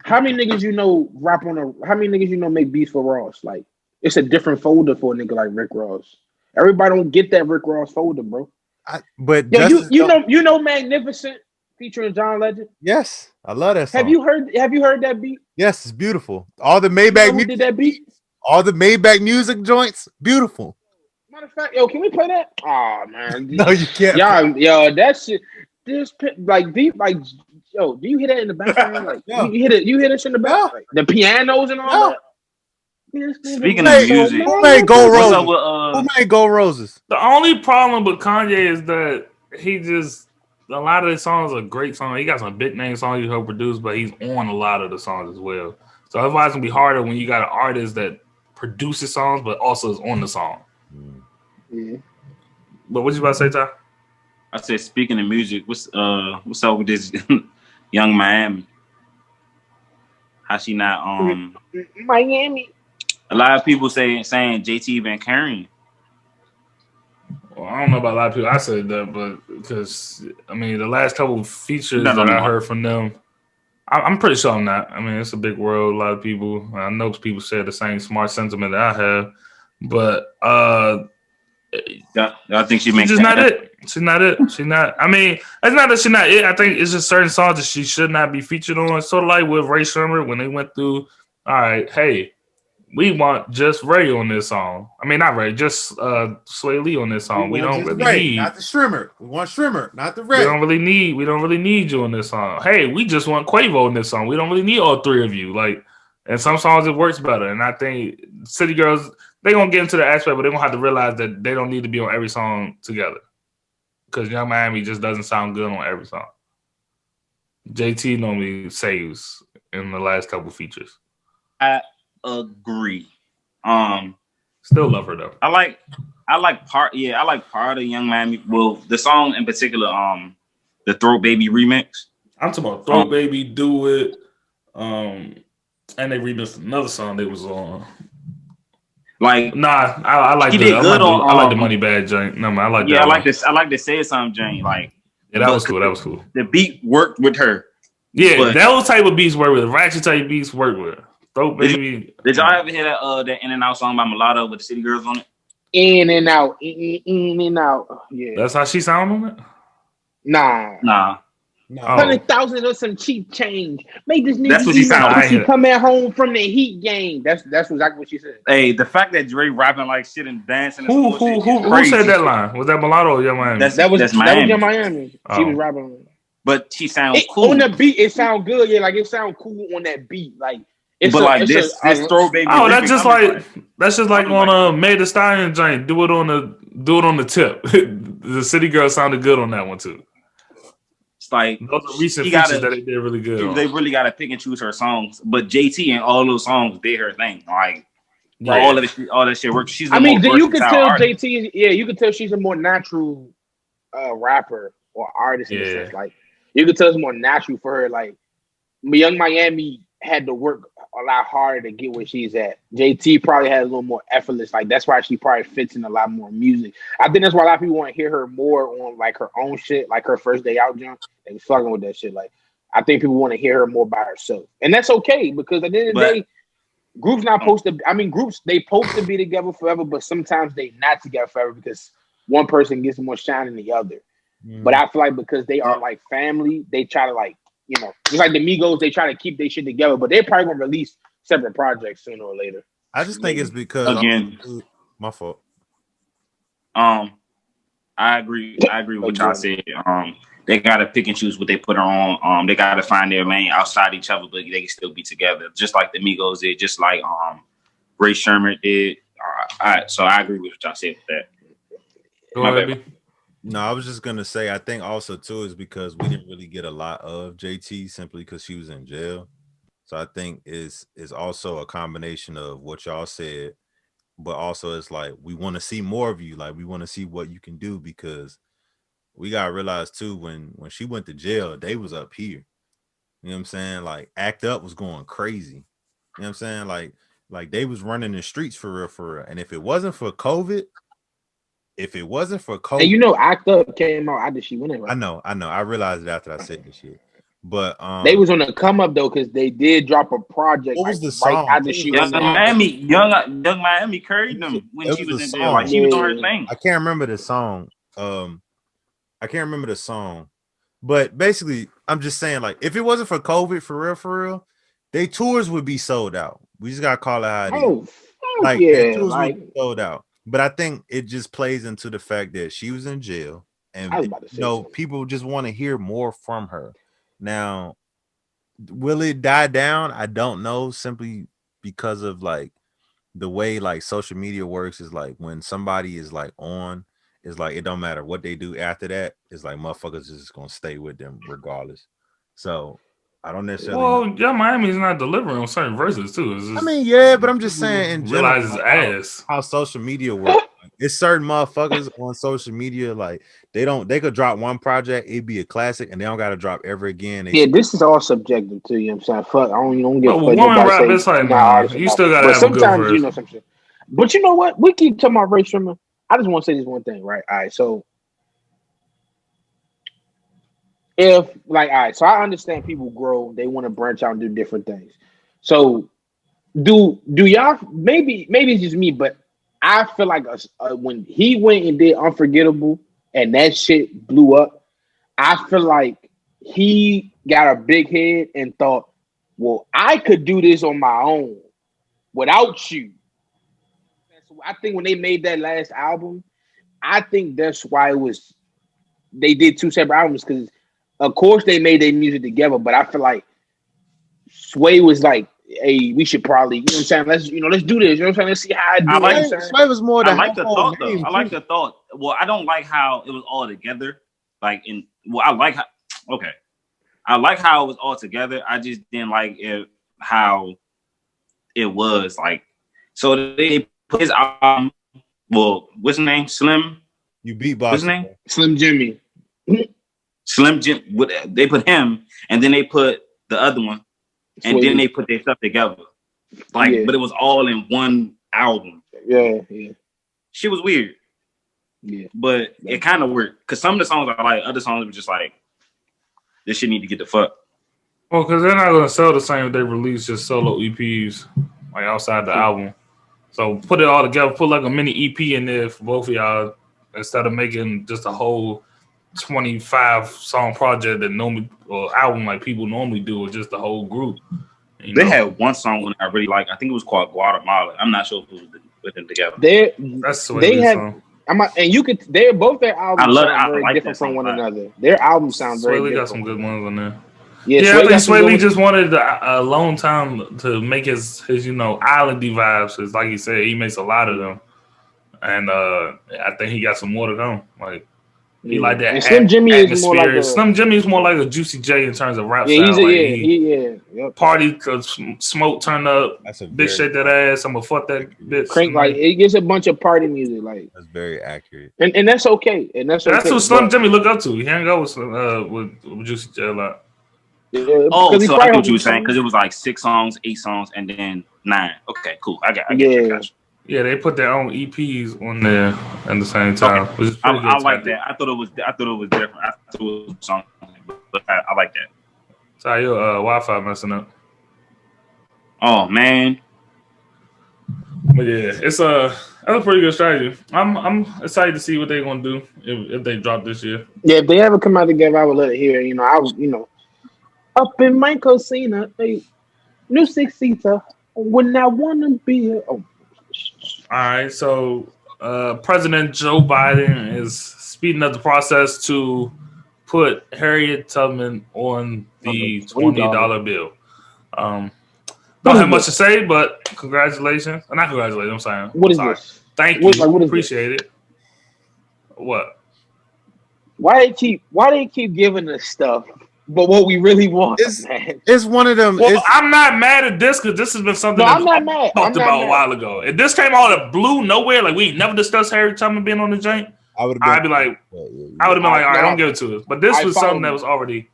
How many niggas you know rap on a? How many niggas you know make beats for Ross? Like, it's a different folder for a nigga like Rick Ross. Everybody don't get that Rick Ross folder, bro. But yo, you know Magnificent featuring John Legend. Yes, I love that song. Have you heard that beat? Yes, it's beautiful. All the Maybach music. Did that beat? All the Maybach music joints, beautiful. Matter of fact, yo, can we play that? Oh man, no, you can't. Yo, that shit. This yo, do you hear that in the background? Like, you hear this in the back? Like, the pianos and all that. Speaking of music, who made Gold Roses? Who made Gold Roses? The only problem with Kanye is that a lot of his songs are great songs. He got some big name songs he helped produce, but he's on a lot of the songs as well. So that's why it's gonna be harder when you got an artist that produces songs but also is on the song. Yeah. But what you about to say, Ty? I said, speaking of music, what's up with this Young Miami? How she not Miami? A lot of people saying JT been carrying. Well, I don't know about a lot of people. I said that, but because I mean, the last couple of features that I heard from them, I'm pretty sure I'm not. I mean, it's a big world. A lot of people. I know people share the same smart sentiment that I have, but I think she's just not it. She's not it. She's not. I mean, it's not that she's not it. I think it's just certain songs that she should not be featured on. Sort of like with Ray Sherman when they went through. All right, hey, we want just Ray on this song. I mean, not Ray, just Sway Lee on this song. We don't really need not the Shrimmer. We want Shrimmer, not the Ray. We don't really need you on this song. Hey, we just want Quavo on this song. We don't really need all three of you. Like, And some songs it works better. And I think City Girls, they gonna get into the aspect, but they're gonna have to realize that they don't need to be on every song together. Because Young Miami just doesn't sound good on every song. JT normally saves in the last couple features. I agree. Still love her though. I like part of Young Miami. Well, the song in particular, the Throat Baby remix. I'm talking about Throat Baby, Do It, and they remixed another song they was on. Like, nah, I like the Money Bad joint. No man, I like that. I like this. I like to say something, joint. Like, yeah, that was cool. That was cool. The beat worked with her. Yeah, but those type of beats work with. Ratchet type beats work with. Throat Baby. Did y'all ever hear that In and Out song by Mulatto with the City Girls on it? In and out, in and out. Yeah, that's how she sound on it. Nah. 100,000 or some cheap change. Make this nigga. That's what she sound like. She coming home from the Heat game. That's exactly what she said. Hey, the fact that Dre rapping like shit and dancing. Who said that line? Was that Mulatto or Young Miami? That was Young Miami. She was rapping. But she sounds cool on the beat. It sound good. Yeah, like it sound cool on that beat. Like. This Throw Baby. Oh, that's just like on May the Stallion joint. Do it on the tip. The City Girl sounded good on that one too. It's like those are recent features that they did really good. They really gotta pick and choose her songs. But JT and all those songs did her thing. Like all that shit works. She's. You can tell artist. JT. Yeah, you can tell she's a more natural rapper or artist in a sense. Like you can tell it's more natural for her. Like Young Miami had to work a lot harder to get where she's at. JT probably had a little more effortless. Like that's why she probably fits in a lot more music. I think that's why a lot of people want to hear her more on like her own shit, like her first day out jump. They was fucking with that shit. Like I think people want to hear her more by herself, and that's okay because at the end of the day, groups not supposed to. I mean, groups they supposed to be together forever, but sometimes they not together forever because one person gets more shine than the other. But I feel like because they are like family, they try to like. You know, just like the Migos, they try to keep their shit together, but they're probably gonna release separate projects sooner or later. I just think it's because my fault. I agree with y'all said. They gotta pick and choose what they put her on. They gotta find their lane outside each other, but they can still be together, just like the Migos did, just like Ray Sherman did. So I agree with what y'all said with that. Go ahead, baby. No, I was just gonna say I think also too is because we didn't really get a lot of JT simply because she was in jail. So I think is also a combination of what y'all said, but also it's like we want to see more of you. Like we want to see what you can do because we gotta realize too when she went to jail, they was up here. You know what I'm saying? Like Act Up was going crazy. You know what I'm saying? Like they was running the streets for real. And if it wasn't for COVID. And you know, Act Up came out after she went in, right? I know. I realized it after I said this shit. But they was on the come up though, because they did drop a project. What was the song? After she Young Miami carried them when she was in jail. Like she was on her thing. I can't remember the song. But basically, I'm just saying, like, if it wasn't for COVID, for real, they tours would be sold out. We just gotta call it how it is. Like, tours would be sold out. But I think it just plays into the fact that she was in jail, and people just want to hear more from her. Now, will it die down? I don't know. Simply because of like the way like social media works is like when somebody is like on, it's like it don't matter what they do after that. It's like motherfuckers just gonna stay with them regardless. So I don't necessarily. Well, Young Miami is not delivering on certain verses too. I mean, yeah, but I'm just saying in general, realize his ass how social media works. It's certain motherfuckers on social media like they could drop one project, it'd be a classic, and they don't gotta drop ever again. This is all subjective to you. Know what I'm saying, fuck, I don't get. One rap, it's like you still gotta have a good verse. You know some shit. But you know what? We keep talking about Ray Sherman. I just want to say this one thing, right? All right, so. So I understand people grow, they want to branch out and do different things. So do y'all maybe it's just me, but I feel like when he went and did Unforgettable and that shit blew up, I feel like he got a big head and thought, well, I could do this on my own without you. So I think when they made that last album, I think that's why they did two separate albums because of course they made their music together, but I feel like Sway was like hey, we should probably, you know what I'm saying? Let's do this. You know what I'm saying? Let's see how I do. Sway was more. I like the thought though. I like the thought. Well, I don't like how it was all together. I like how. Okay, I like how it was all together. I just didn't like how it was like. So they put his album. Well, what's his name? Slim. You beatbox. What's his name? Slim Jimmy. Slim Jim. They put him, and then they put the other one, and then they put their stuff together. But it was all in one album. Yeah. Shit was weird. Yeah, but it kind of worked because some of the songs I like, other songs were just like, this shit need to get the fuck. Well, because they're not gonna sell the same if they release just solo EPs like outside the album. So put it all together, put like a mini EP in there for both of y'all instead of making just a whole 25 song project that normally or album like people normally do with just the whole group. They had one song I really liked. I think it was called Guatemala. I'm not sure if it was with them together. They had. Song. They're both their albums sound very different from one another. Their albums sound very different. Got some good ones on there. Yeah, I think Sway Lee just wanted a long time to make his islandy vibes. Cause like he said, he makes a lot of them, and I think he got some more to come. Like he like that. And Slim Jimmy is more like Slim Jimmy is more like a Juicy J in terms of rap style. Yep. Party, cause smoke turn up. That's a bitch shake that ass. I'm gonna fuck that bitch. Crank like it gets a bunch of party music. Like that's very accurate, and that's okay. And that's what Slim Jimmy look up to. He hang out with Juicy J a lot. Yeah, so I know what you were saying because it was like 6 songs, 8 songs, and then 9. Okay, cool. I got you. Yeah, they put their own EPs on there at the same time. Okay. I like that. I thought it was different. I thought it was a song, but I like that. So your Wi-Fi messing up. Oh man. But yeah, that's a pretty good strategy. I'm excited to see what they're gonna do if they drop this year. Yeah, if they ever come out together, I would let it hear. Up in my cocina, new 6-seater. When I wanna be here. Oh. All right, so President Joe Biden is speeding up the process to put Harriet Tubman on the $20 bill. Don't have much to say, but congratulations. Not congratulations, I'm saying. What is this? Thank you. Appreciate it. What? Why they keep giving us stuff? But what we really want, it's one of them. Well, I'm not mad at this because this has been something I'm not mad. Talked about a while ago. If this came out of blue nowhere, like we never discussed Harriet Tubman being on the joint, I'd be like, all right, don't give it to us. But this was something that was already.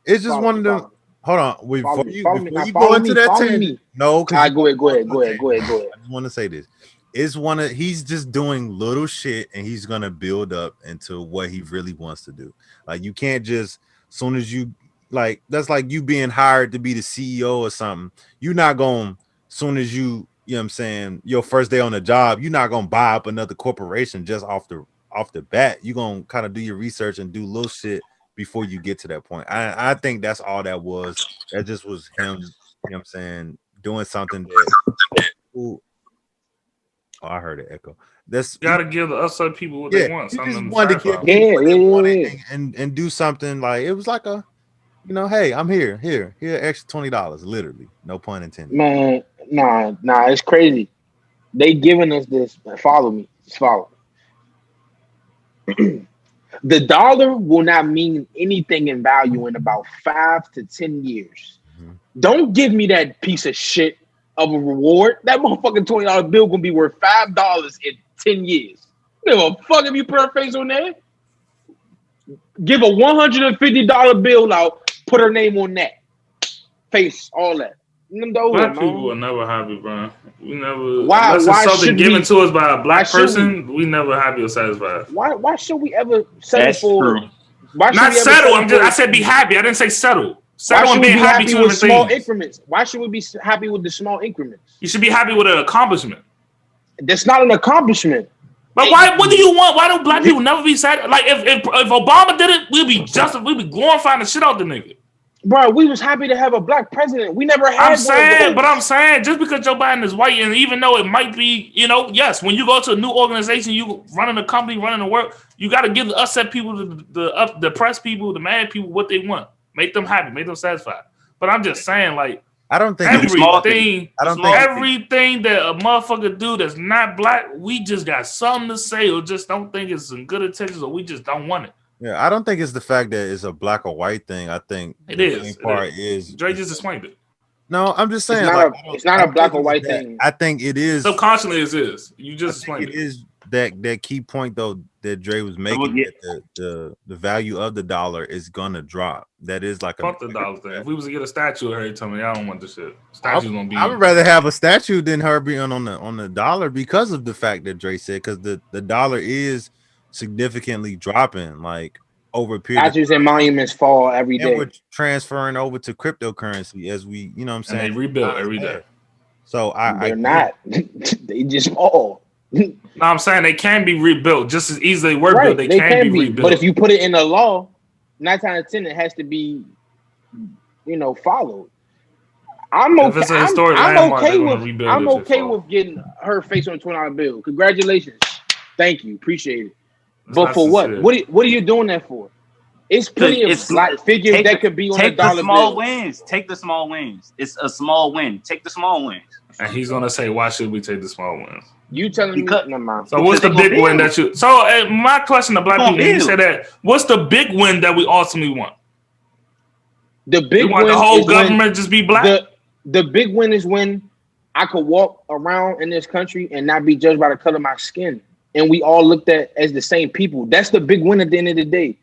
It's just one of them. Hold on, before you go into that tangent. No, go ahead. I just want to say this. He's just doing little shit, and he's gonna build up into what he really wants to do. Like you can't just. Soon as you that's like you being hired to be the CEO or something. You're not going soon as you know what I'm saying, your first day on the job, you're not gonna buy up another corporation just off the bat. You're gonna kind of do your research and do little shit before you get to that point. I think that's all that was. That just was him, you know what I'm saying, doing something that I heard it echo. That's gotta give the outside people what they want. Something just wanted to get and do something like it was like a, hey, I'm here, extra $20, literally, no pun intended. Man, nah, it's crazy. They giving us this. Follow me, just follow me. The dollar will not mean anything in value in about 5 to 10 years. Mm-hmm. Don't give me that piece of shit of a reward. That motherfucking $20 bill gonna be worth $5 in 10 years. Give a fuck if you put her face on there. Give a $150 bill out, put her name on that. Face, all that. Black people are never happy, bro. We never. Why unless it's something given to us by a black person, we never happy or satisfied. Why should we ever settle for? Not settle. I said be happy. I didn't say settle. Settle and be happy with small increments. Why should we be happy with the small increments? You should be happy with an accomplishment. That's not an accomplishment. But why? What do you want? Why don't black people never be sad? Like if Obama did it, we'd be glorifying the shit out the nigga. Bro, we was happy to have a black president. We never had. I'm saying, just because Joe Biden is white, and even though it might be, yes, when you go to a new organization, you running a company, running the work, you got to give the upset people, the press people, the mad people what they want. Make them happy, make them satisfied. But I'm just saying, like, I don't think everything thing. that a motherfucker do that's not black, we just got something to say, or just don't think it's in good intentions, or we just don't want it. Yeah, I don't think it's the fact that it's a black or white thing. I think it the is. main part is Dre just explained it. No, I'm just saying. It's not a black or white thing. I think it is. Subconsciously, it is. You just explained it. It is that key point though that Dre was making. That the value of the dollar is gonna drop. That is like fuck the dollar thing. If we was to get a statue of her, tell me I don't want this shit. Statue's gonna be. I would rather have a statue than her being on the dollar because of the fact that Dre said because the dollar is significantly dropping like over a period. Statues and monuments fall every day. And we're transferring over to cryptocurrency as we, you know what I'm saying? And they rebuild every day. So they're not. They just fall. No, I'm saying they can be rebuilt just as easily. Were built. They can be rebuilt. But if you put it in the law, 9 times out of 10 it has to be, followed. I'm okay. If it's a historic landmark, I'm okay with getting her face on a $20 bill. Congratulations, thank you, appreciate it. But for what? What are you doing that for? It's plenty of figures that could be on a dollar bill. Take the small wins. It's a small win. Take the small wins. And he's gonna say, "Why should we take the small wins?" You telling me? So what's the big win that you? So my question to black people: you said that. What's the big win that we ultimately want? The big win. The whole government just be black. The big win is when I could walk around in this country and not be judged by the color of my skin, and we all looked at as the same people. That's the big win at the end of the day.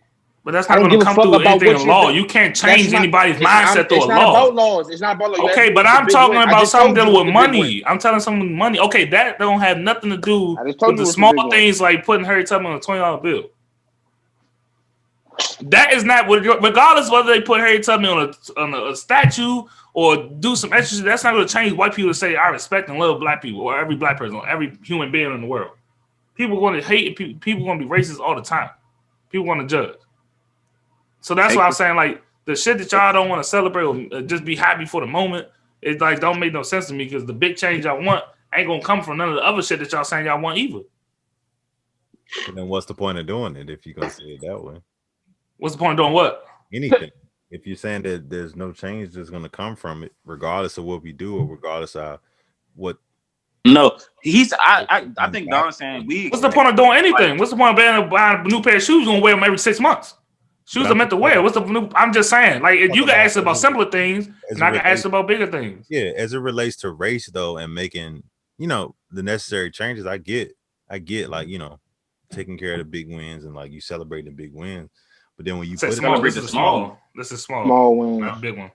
But that's not going to come through anything in law. You can't change anybody's mindset through a law. It's not about laws. It's not about laws. Okay, but I'm talking about something dealing with money. I'm telling someone money. Okay, that don't have nothing to do with the small things like putting Harry Tubman on a $20 bill. That is not, regardless whether they put Harry Tubman on a statue or do some extra shit, that's not going to change white people to say, I respect and love black people or every black person or every human being in the world. People are going to hate, people are going to be racist all the time. People want to judge. So that's why I'm saying, like, the shit that y'all don't want to celebrate or just be happy for the moment, it like don't make no sense to me because the big change y'all want ain't gonna come from none of the other shit that y'all saying y'all want either. And then what's the point of doing it if you're gonna say it that way? What's the point of doing what? Anything. If you're saying that there's no change that's gonna come from it, regardless of what we do or regardless of what. No, I think Don's saying what's the point of doing anything? What's the point of buying a new pair of shoes? You're gonna wear them every 6 months. Shoes are meant to wear. What's the new? I'm just saying, like, if you can ask about simpler things, and I can ask about bigger things. Yeah, as it relates to race, though, and making the necessary changes, I get, like taking care of the big wins and like you celebrating the big wins. But then when you put small, this is small win, not a big one,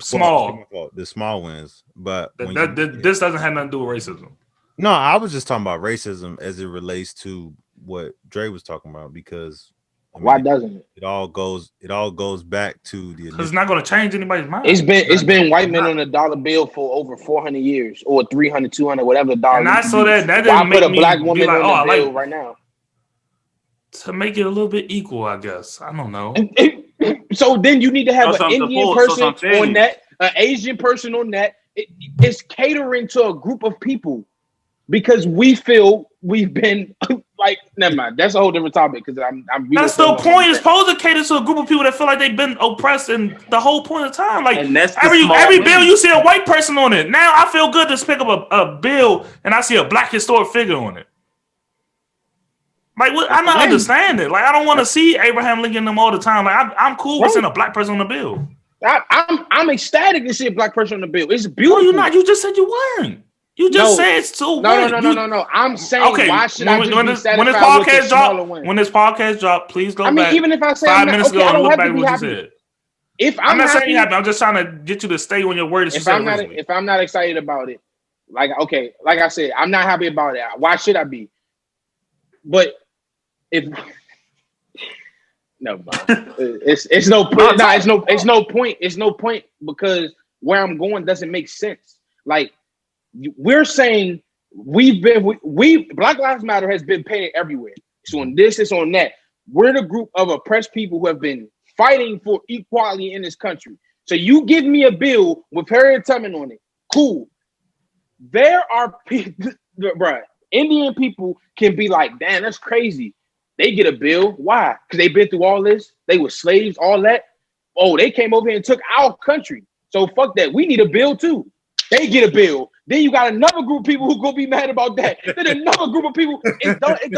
small, the small wins. But this doesn't have nothing to do with racism. No, I was just talking about racism as it relates to what Dre was talking about because. Why doesn't it? It all goes back to the. Because it's not going to change anybody's mind. It's been white men on a dollar bill for over 400 years or 300, 200, whatever dollar. And I saw that didn't make put a black woman be like, on the bill right now to make it a little bit equal. I guess I don't know. So then you need to have an Indian person on that, an Asian person on that. It's catering to a group of people because we feel we've been. Like, never mind. That's a whole different topic because I'm. That's the point. It's supposed to cater to a group of people that feel like they've been oppressed and the whole point of time. Like every bill you see a white person on it. Now I feel good to pick up a bill and I see a black historic figure on it. Like I'm not understanding. Like I don't want to see Abraham Lincoln them all the time. Like I'm cool with seeing a black person on the bill. I'm ecstatic to see a black person on the bill. It's beautiful. No, you're not. You just said you weren't. You just said it's too No. I'm saying, okay, why should I just be satisfied when this podcast drop, please go back. Even if I say 5 minutes ago and look back at what happy. you said. If I'm not saying you happy, I'm just trying to get you to stay on your word. If I'm not excited about it, like I said, I'm not happy about it. Why should I be? But if no, it's no point. It's no point. It's no point because where I'm going doesn't make sense. Like. We're saying we Black Lives Matter has been painted everywhere. It's on this, it's on that. We're the group of oppressed people who have been fighting for equality in this country. So you give me a bill with Harriet Tubman on it. Cool. There are people, bruh, Indian people can be like, damn, that's crazy. They get a bill. Why? Because they've been through all this. They were slaves, all that. Oh, they came over here and took our country. So fuck that. We need a bill too. They get a bill. Then you got another group of people who gonna be mad about that. Then another group of people.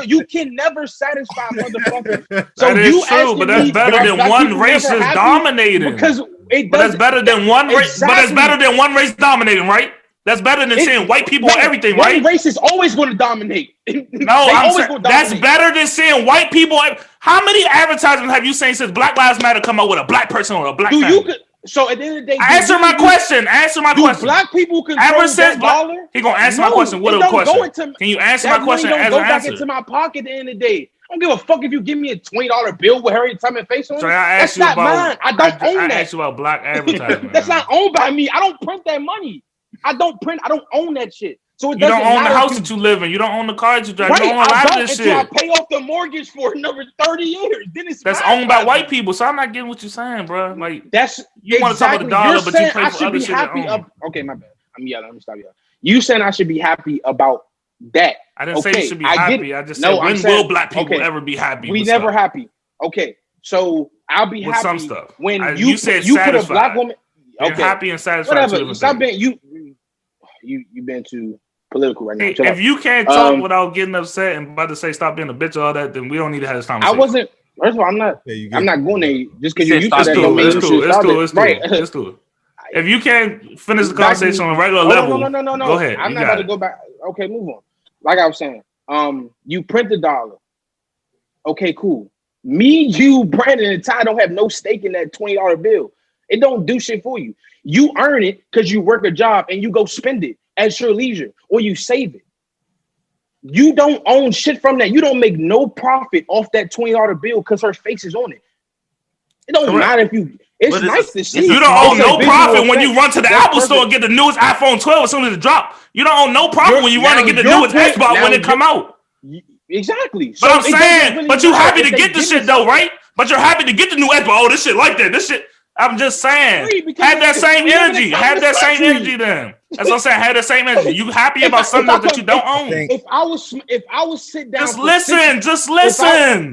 You can never satisfy motherfuckers. So that is true, but that's better than one race is dominating. Because but that's better than one race. But that's better than one race dominating, right? That's better than saying white people on everything, right? One race is always going to dominate. No, that's better than saying white people. How many advertisements have you seen since Black Lives Matter come up with a black person or a black family? So at the end of the day, answer my question. Answer my question. Black people control that dollar? He gonna answer my question. What a question? Can you answer my question? Don't go back into my pocket at the end of the day. I don't give a fuck if you give me a $20 bill with Harriet Tubman face on it. That's not mine. I don't own that. I asked you about black advertising. That's not owned by me. I don't print that money. I don't own that shit. So you don't own the house that you live in. You don't own the car that you drive. Right, you don't own a lot of this shit. I pay off the mortgage for another 30 years. Then that's owned by white people. So I'm not getting what you're saying, bro. Like you want to talk about the dollar, but you pay for other shit. Okay, my bad. I'm yelling. Let me stop yelling. You saying I should be happy about that? I didn't say you should be happy. I just said when will black people ever be happy? We never happy. Okay, so I'll be happy with some stuff. When you said you satisfied. Put a black woman. Okay, happy and satisfied. Whatever. Stop being you've been too political right now. Hey, if you can't talk without getting upset and about to say stop being a bitch or all that, then we don't need to have this conversation. I wasn't. First of all, I'm not going there just because you used to that. It's cool. If you can't finish the conversation on a regular level, no. Go ahead. I'm not about to go back. Okay, move on. Like I was saying, you print the dollar. Okay, cool. Me, you, Brandon, and Ty don't have no stake in that $20 bill. It don't do shit for you. You earn it because you work a job and you go spend it at your leisure or you save it. You don't own shit from that. You don't make no profit off that $20 bill because her face is on it. It don't matter if you. It's nice to see. You don't own no profit when you run to the Apple store and get the newest iPhone 12 as soon as it drop. You don't own no profit when you run and get the newest Xbox when it come out. Exactly. But I'm saying, but you happy to get the shit though, right? But you're happy to get the new Xbox. Oh, this shit like that. This shit. I'm just saying, have that same energy. Have that same energy then. That's what I'm saying. Have that same energy. You happy about something that you don't own. If I was sit down. Just listen. Just listen.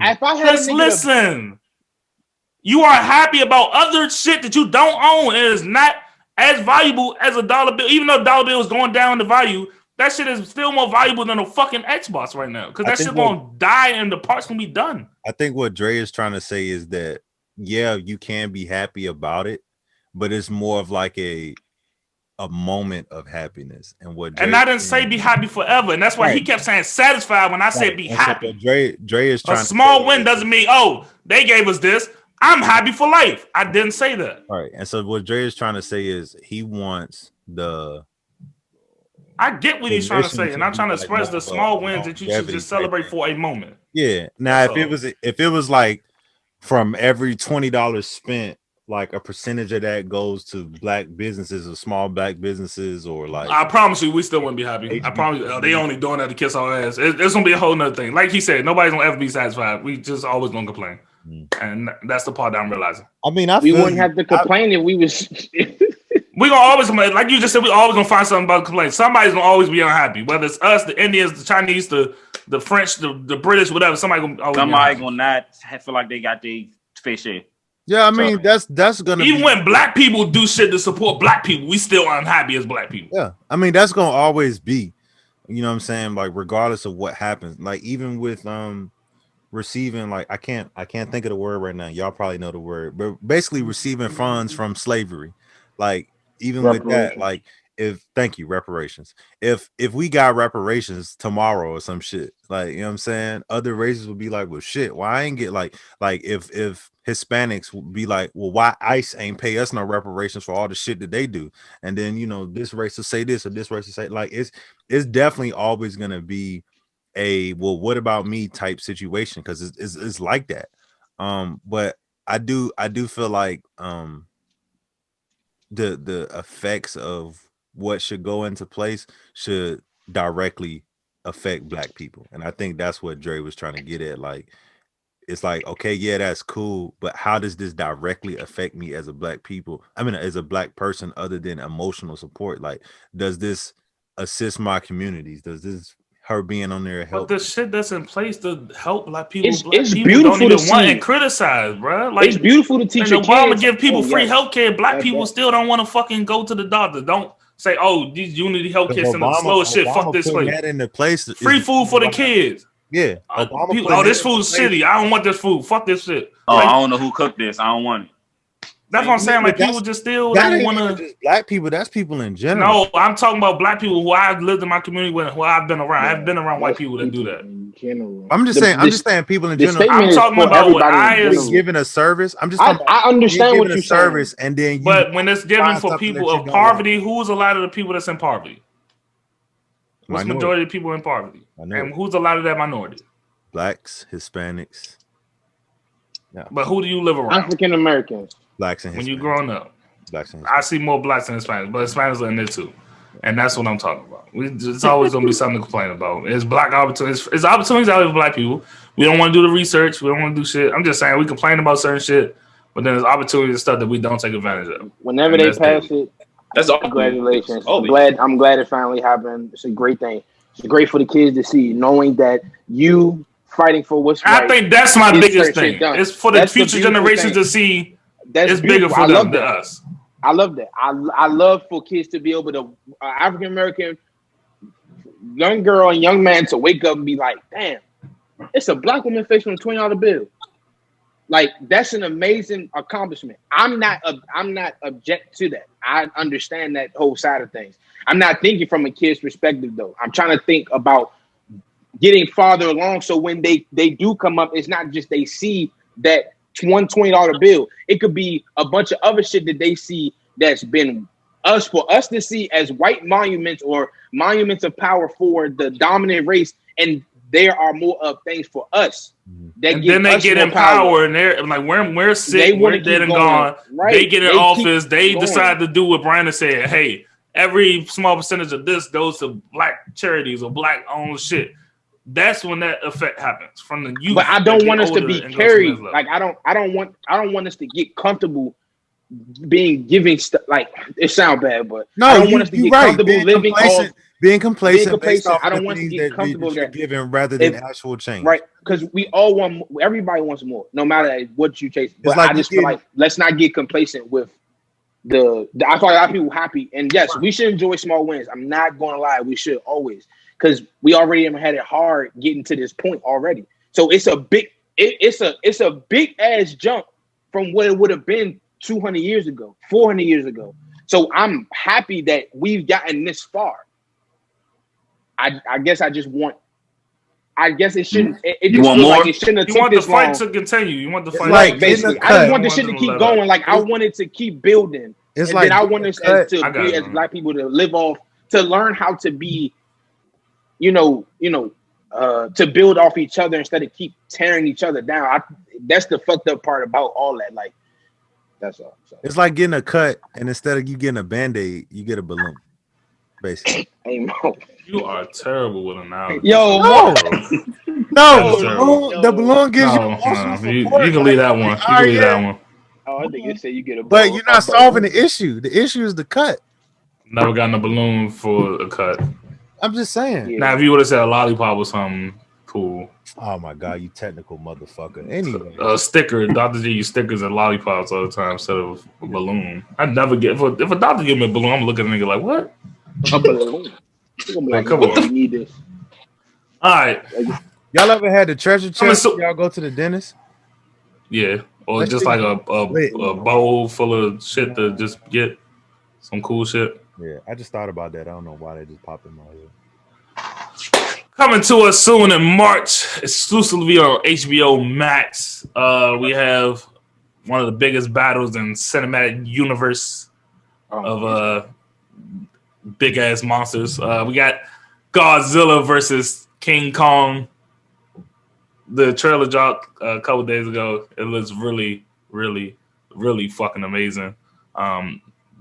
You are happy about other shit that you don't own. It is not as valuable as a dollar bill. Even though dollar bill is going down in value, that shit is still more valuable than a fucking Xbox right now. Because that shit gonna die and the parts gonna be done. I think what Dre is trying to say is that yeah, you can be happy about it, but it's more of like a moment of happiness. And I didn't say be happy forever, and that's why he kept saying satisfied when I said be happy. So Dre is trying. A small win doesn't mean they gave us this. I'm happy for life. I didn't say that. All right, and so what Dre is trying to say is he wants I get what he's trying to say, and I'm trying to express the small wins that you should just celebrate for a moment. Yeah. Now, if it was like from every $20 spent, like a percentage of that goes to black businesses or small black businesses, or like I promise you, we still wouldn't be happy. I promise you, they only doing that to kiss our ass. It's gonna be a whole nother thing. Like he said, nobody's gonna ever be satisfied. We just always gonna complain, and that's the part that I'm realizing. I mean, we wouldn't have to complain if we was. We gonna always complain. Like you just said, we always gonna find something about to complain. Somebody's gonna always be unhappy, whether it's us, the Indians, the Chinese, the French, the British, whatever. Somebody gonna not feel like they got their fair share. Yeah, I mean that's gonna even when black people do shit to support black people, we still unhappy as black people. Yeah, I mean that's gonna always be, you know what I'm saying? Like regardless of what happens, like even with receiving, like I can't think of the word right now. Y'all probably know the word, but basically receiving funds from slavery, like even with that, like reparations. If we got reparations tomorrow or some shit, like you know what I'm saying, other races would be like, well shit, why I ain't get like if Hispanics would be like, well, why ICE ain't pay us no reparations for all the shit that they do? And then you know this race will say this or this race will say, like it's definitely always gonna be a well, what about me type situation, because it's like that. But I do feel like the effects of what should go into place should directly affect black people, and I think that's what Dre was trying to get at. Like it's like, okay, yeah, that's cool, but how does this directly affect me as a black people? I mean, as a black person, other than emotional support? Like, does this assist my communities? Does this her being on there But helped. the shit that's in place to help black people, It's people beautiful don't even to want see. and criticize, bro. Like It's beautiful to teach and your Obama kids. give people free yes. healthcare. Black people That. still don't want to fucking go to the doctor. Don't say, "Oh, these Unity healthcare centers the slowest shit." Fuck this putting place. that into place. Free food for the kids. Yeah. People, oh, this food's shitty. I don't want this food. Fuck this shit. Oh, Like, I don't know who cooked this. I don't want it. that's what I'm saying. Like people just still that don't ain't want even to. just black people. That's people in general. No, I'm talking about black people who I've lived in my community with, who I've been around. I've been around white people that do that. In general. I'm just saying people in general. I'm talking about what I is giving a service. I'm just talking I understand what you're service, saying. and then but when it's given for people of poverty, who's a lot of the people that's in poverty? What's the majority of people in poverty? And who's a lot of that minority? Blacks, Hispanics. Yeah. But who do you live around? African Americans. Blacks and Hispanics. When you growing up. Blacks and Hispanics. I see more blacks than Hispanics, but Hispanics are in there too. And that's what I'm talking about. It's always going to be something to complain about. It's black opportunities. It's opportunities out there for black people. We don't want to do the research. We don't want to do shit. I'm just saying we complain about certain shit, but then there's opportunities and stuff that we don't take advantage of. Whenever they pass it, that's congratulations. I'm glad it finally happened. It's a great thing. It's great for the kids to see, knowing that you fighting for what's right. I think that's my biggest thing. It's for the future generations to see. It's bigger for them than us. I love that. I love for kids to be able to African American young girl and young man to wake up and be like, damn, it's a black woman face on a $20 bill. Like that's an amazing accomplishment. I'm not object to that. I understand that whole side of things. I'm not thinking from a kid's perspective though. I'm trying to think about getting farther along. So when they do come up, it's not just they see that $20 bill. It could be a bunch of other shit that they see that's been for us to see as white monuments or monuments of power for the dominant race, and there are more of things for us. And then they get in power, and they're like, we're sick, we're dead and gone. Right. They get in office, they decide to do what Brandon said. Hey, every small percentage of this goes to black charities or black owned shit. That's when that effect happens from the youth. But I don't want us to be carried. Like I don't want us to get comfortable being giving stuff. Like it sounds bad, but no, I don't want us to get comfortable being complacent. I don't want us to get comfortable that giving rather than actual change. Right? Because we all want. Everybody wants more, no matter what you chase. But I just feel like let's not get complacent with the. I feel like a lot of people happy, and yes, we should enjoy small wins. I'm not going to lie, we should always. Because we already had it hard getting to this point already, so it's a big ass jump from what it would have been 200 years ago, 400 years ago. So I'm happy that we've gotten this far. I guess I just want. I guess it shouldn't. It just feels like it shouldn't have taken this long. You want the fight to continue. You want the fight. Like basically, I just want the shit to keep going. Like I wanted to keep building. It's and like then I want us as black people to live off, to learn how to be. To build off each other instead of keep tearing each other down. That's the fucked up part about all that. Like, that's all. So. It's like getting a cut, and instead of you getting a Band-Aid, you get a balloon. Basically. Hey, you are terrible with analogies. Yo, the balloon gives you. You can leave that one. You can leave that one. Oh, I think they say you get a balloon. But you're not solving the issue. The issue is the cut. Never gotten a balloon for a cut. I'm just saying. Yeah. Now, if you would have said a lollipop or something, cool. Oh my god, you technical motherfucker. Anyway, a sticker. Dr. G use stickers and lollipops all the time instead of a balloon. I never get if a doctor give me a balloon, I'm looking at a nigga like, what? A balloon. Like, come on. You need this. All right. Y'all ever had the treasure chest? Y'all go to the dentist? Yeah, or just like a bowl full of shit to just get some cool shit. Yeah, I just thought about that. I don't know why they just popped in my head. Coming to us soon in March, exclusively on HBO Max. We have one of the biggest battles in cinematic universe of big ass monsters. We got Godzilla versus King Kong. The trailer dropped a couple days ago. It looks really, really, really fucking amazing.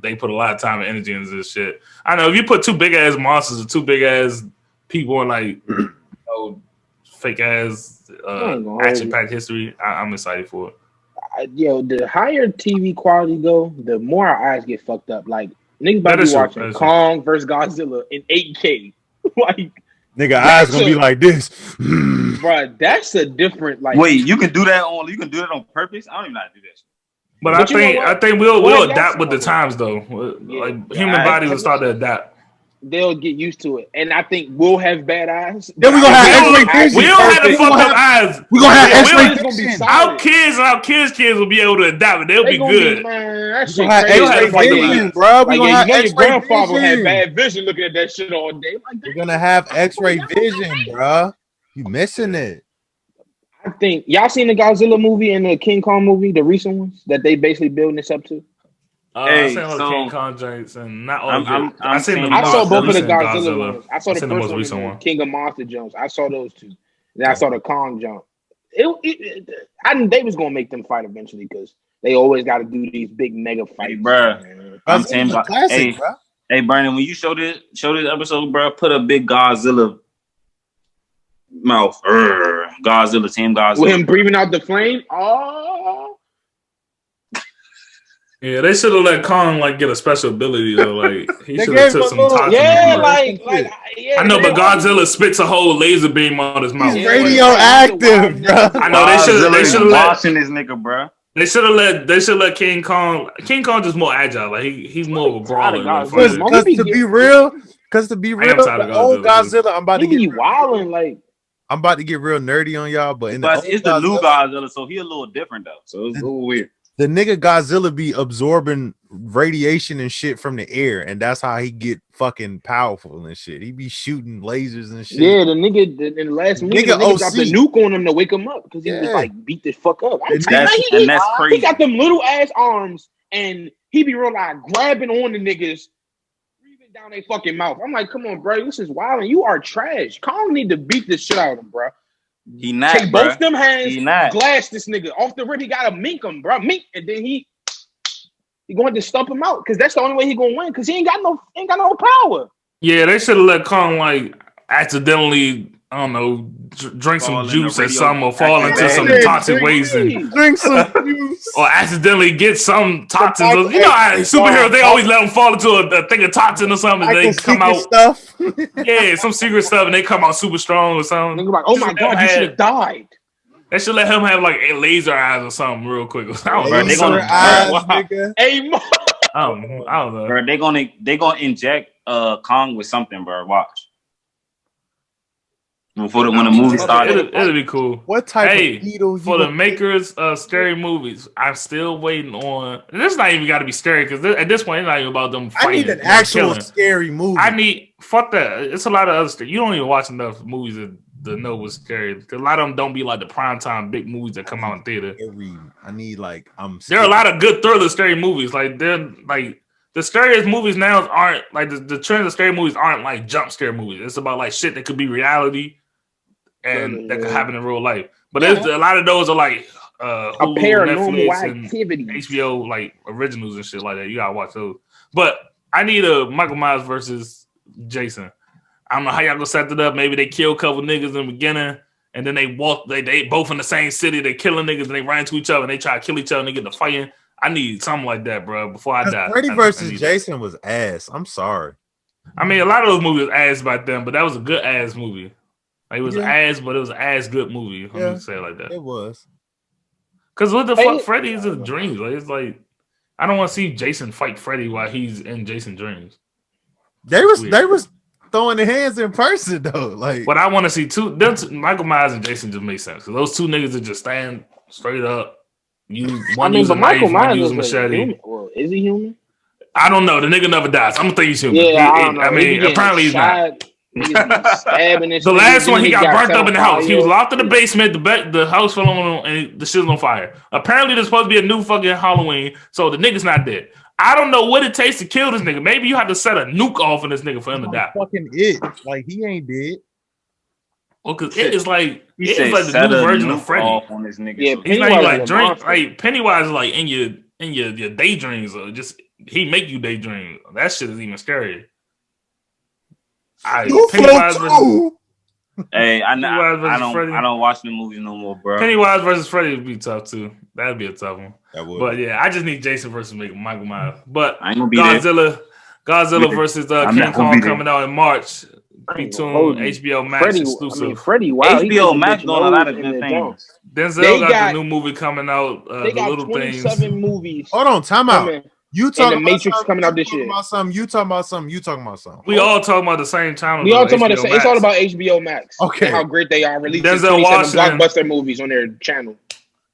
They put a lot of time and energy into this shit. I know if you put two big ass monsters or two big ass people in like fake ass action packed history, I'm excited for it. The higher TV quality go, the more our eyes get fucked up. Like niggas about to be watching Kong versus Godzilla in 8K. Like Nigga, eyes gonna be like this. Bro, that's a different like. Wait, you can do that on purpose? I don't even know how to do that shit. But I think we'll adapt with the times though. Like human bodies will start to adapt. They'll get used to it, and I think we'll have bad eyes. Then we gonna have X-ray vision. We don't have the fucked up eyes. We gonna have X-ray vision. Our kids and our kids' will be able to adapt, and they'll be good. That shit crazy, vision, bro. We gonna have your grandfather had bad vision looking at that shit all day. Like we're gonna have X-ray vision, bro. You missing it? I think y'all seen the Godzilla movie and the King Kong movie, the recent ones that they basically building this up to. I seen all the King Kong joints and not all. I saw both of the Godzilla ones. I saw the first one, King of Monster Jones. I saw those two. Then I saw the Kong jump. I think they was gonna make them fight eventually because they always got to do these big mega fights, hey, bro. I'm saying, classic, bro. Hey, Brandon, when you show this episode, bro, put a big Godzilla mouth. Godzilla, Team Godzilla. With him breathing out the flame. Oh. Yeah, they should have let Kong get a special ability though. Like he should have took some toxin. Yeah, I know, but Godzilla spits a whole laser beam on his mouth. He's radioactive, bro. I know they should have washing this nigga, bro. They should have let King Kong. King Kong just more agile. Like he's more of a brawler. Because to be real, the old Godzilla, I'm about to get wilding like. I'm about to get real nerdy on y'all, but it's the new Godzilla, so he a little different though. So it's a little weird. The nigga Godzilla be absorbing radiation and shit from the air, and that's how he get fucking powerful and shit. He be shooting lasers and shit. Yeah, the nigga in the last movie, the nigga dropped the nuke on him to wake him up because he was like beat the fuck up. That's crazy. He got them little ass arms, and he be real like grabbing on the niggas, breathing down their fucking mouth. I'm like, come on, bro, this is wild, and you are trash. Kong need to beat the shit out of him, bro. He not, take bro. Both them hands, glass this nigga off the rip. He gotta mink him, bro. Mink, and then he going to stump him out because that's the only way he gonna win because he ain't got no power. Yeah, they should have let Kong accidentally, I don't know, drink some juice or something, or fall into some toxic waste and drink some juice, or accidentally get some toxins. You know, superheroes they always let them fall into a thing of toxin or something. And they come out stuff. Yeah, some secret stuff, and they come out super strong or something. Like, oh my god, you should have died. They should let him have laser eyes or something real quick. I don't know. Bro, they gonna inject Kong with something, bro. Watch. Before when the movie started, it'll be cool. What type of needle for the makers of scary movies? I'm still waiting on. This not even got to be scary because at this point, it's not even about them fighting. I need an actual scary movie. Fuck that. It's a lot of other stuff. You don't even watch enough movies to know what's scary. A lot of them don't be like the primetime big movies that come out in theater. I need there are a lot of good thriller scary movies. The scariest movies now aren't the trend of scary movies aren't jump scare movies. It's about shit that could be reality. And that could happen in real life, but there's a lot of those are Hulu, paranormal Netflix, activity, and HBO originals and shit like that. You gotta watch those. But I need a Michael Myers versus Jason. I don't know how y'all gonna set it up. Maybe they kill a couple niggas in the beginning, and then they walk. They both in the same city. They killing niggas and they run into each other and they try to kill each other and they get to fighting. I need something like that, bro. Before I die. Freddy versus Jason was ass. I'm sorry. I mean, a lot of those movies were ass back then, but that was a good ass movie. It was ass, but it was an ass good movie. I'm say it like that. It was. Because what the fuck, Freddy is in dreams. It's I don't want to see Jason fight Freddy while he's in Jason dreams. They was throwing their hands in person though. But I want to see Michael Myers and Jason just make sense. Because those two niggas that just stand straight up. One use a knife, one use a machete. Well, is he human? I don't know. The nigga never dies. I'm gonna think he's human. Yeah, I mean, apparently he's not. The last one, he got burnt up in the house. He was locked in the basement. The house fell on him, and the shit's on fire. Apparently, there's supposed to be a new fucking Halloween, so the nigga's not dead. I don't know what it takes to kill this nigga. Maybe you have to set a nuke off on this nigga for him to die. Fucking it, he ain't dead. Well, because it is the new version of Freddy. On this nigga. Yeah, so. He's not drink. Pennywise is in your daydreams, or just he make you daydream. That shit is even scarier. Pennywise versus, hey, I don't watch the movies no more, bro. Pennywise versus Freddy would be tough too. That'd be a tough one. That would. But yeah, I just need Jason versus Michael Myers. But I ain't gonna be Godzilla versus King Kong coming out in March. Between HBO Max exclusive. Freddie, wow, HBO Max doing a lot of good things. Denzel got the new movie coming out. They the got little 27 things. movies. Hold on, time out. You talking the Matrix coming out this year? You talking about something? You talking about something? We all talking about the same channel. We all talking about the same. It's all about HBO Max. Okay, and how great they are releasing Denzel 27 Washington blockbuster movies on their channel.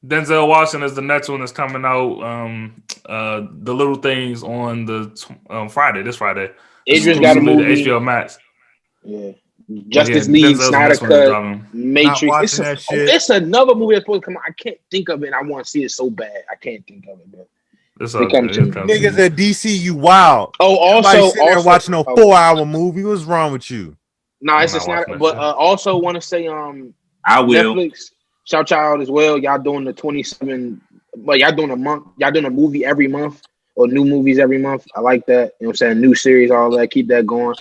Denzel Washington is the next one that's coming out. The little things on the Friday. This Friday. Idris got a movie. HBO Max. Yeah. Justice League, Snyder Cut, Matrix. It's another movie that's supposed to come out. I can't think of it. I want to see it so bad. I can't think of it, bro. Niggas at DC, you wild. Oh, also watching a 4-hour movie. What's wrong with you? No, it's just not. But also want to say, I will. Netflix, shout y'all out as well. Y'all doing the 27. But y'all doing a month. Y'all doing a movie every month or new movies every month. I like that. You know what I'm saying? New series, all that. Keep that going.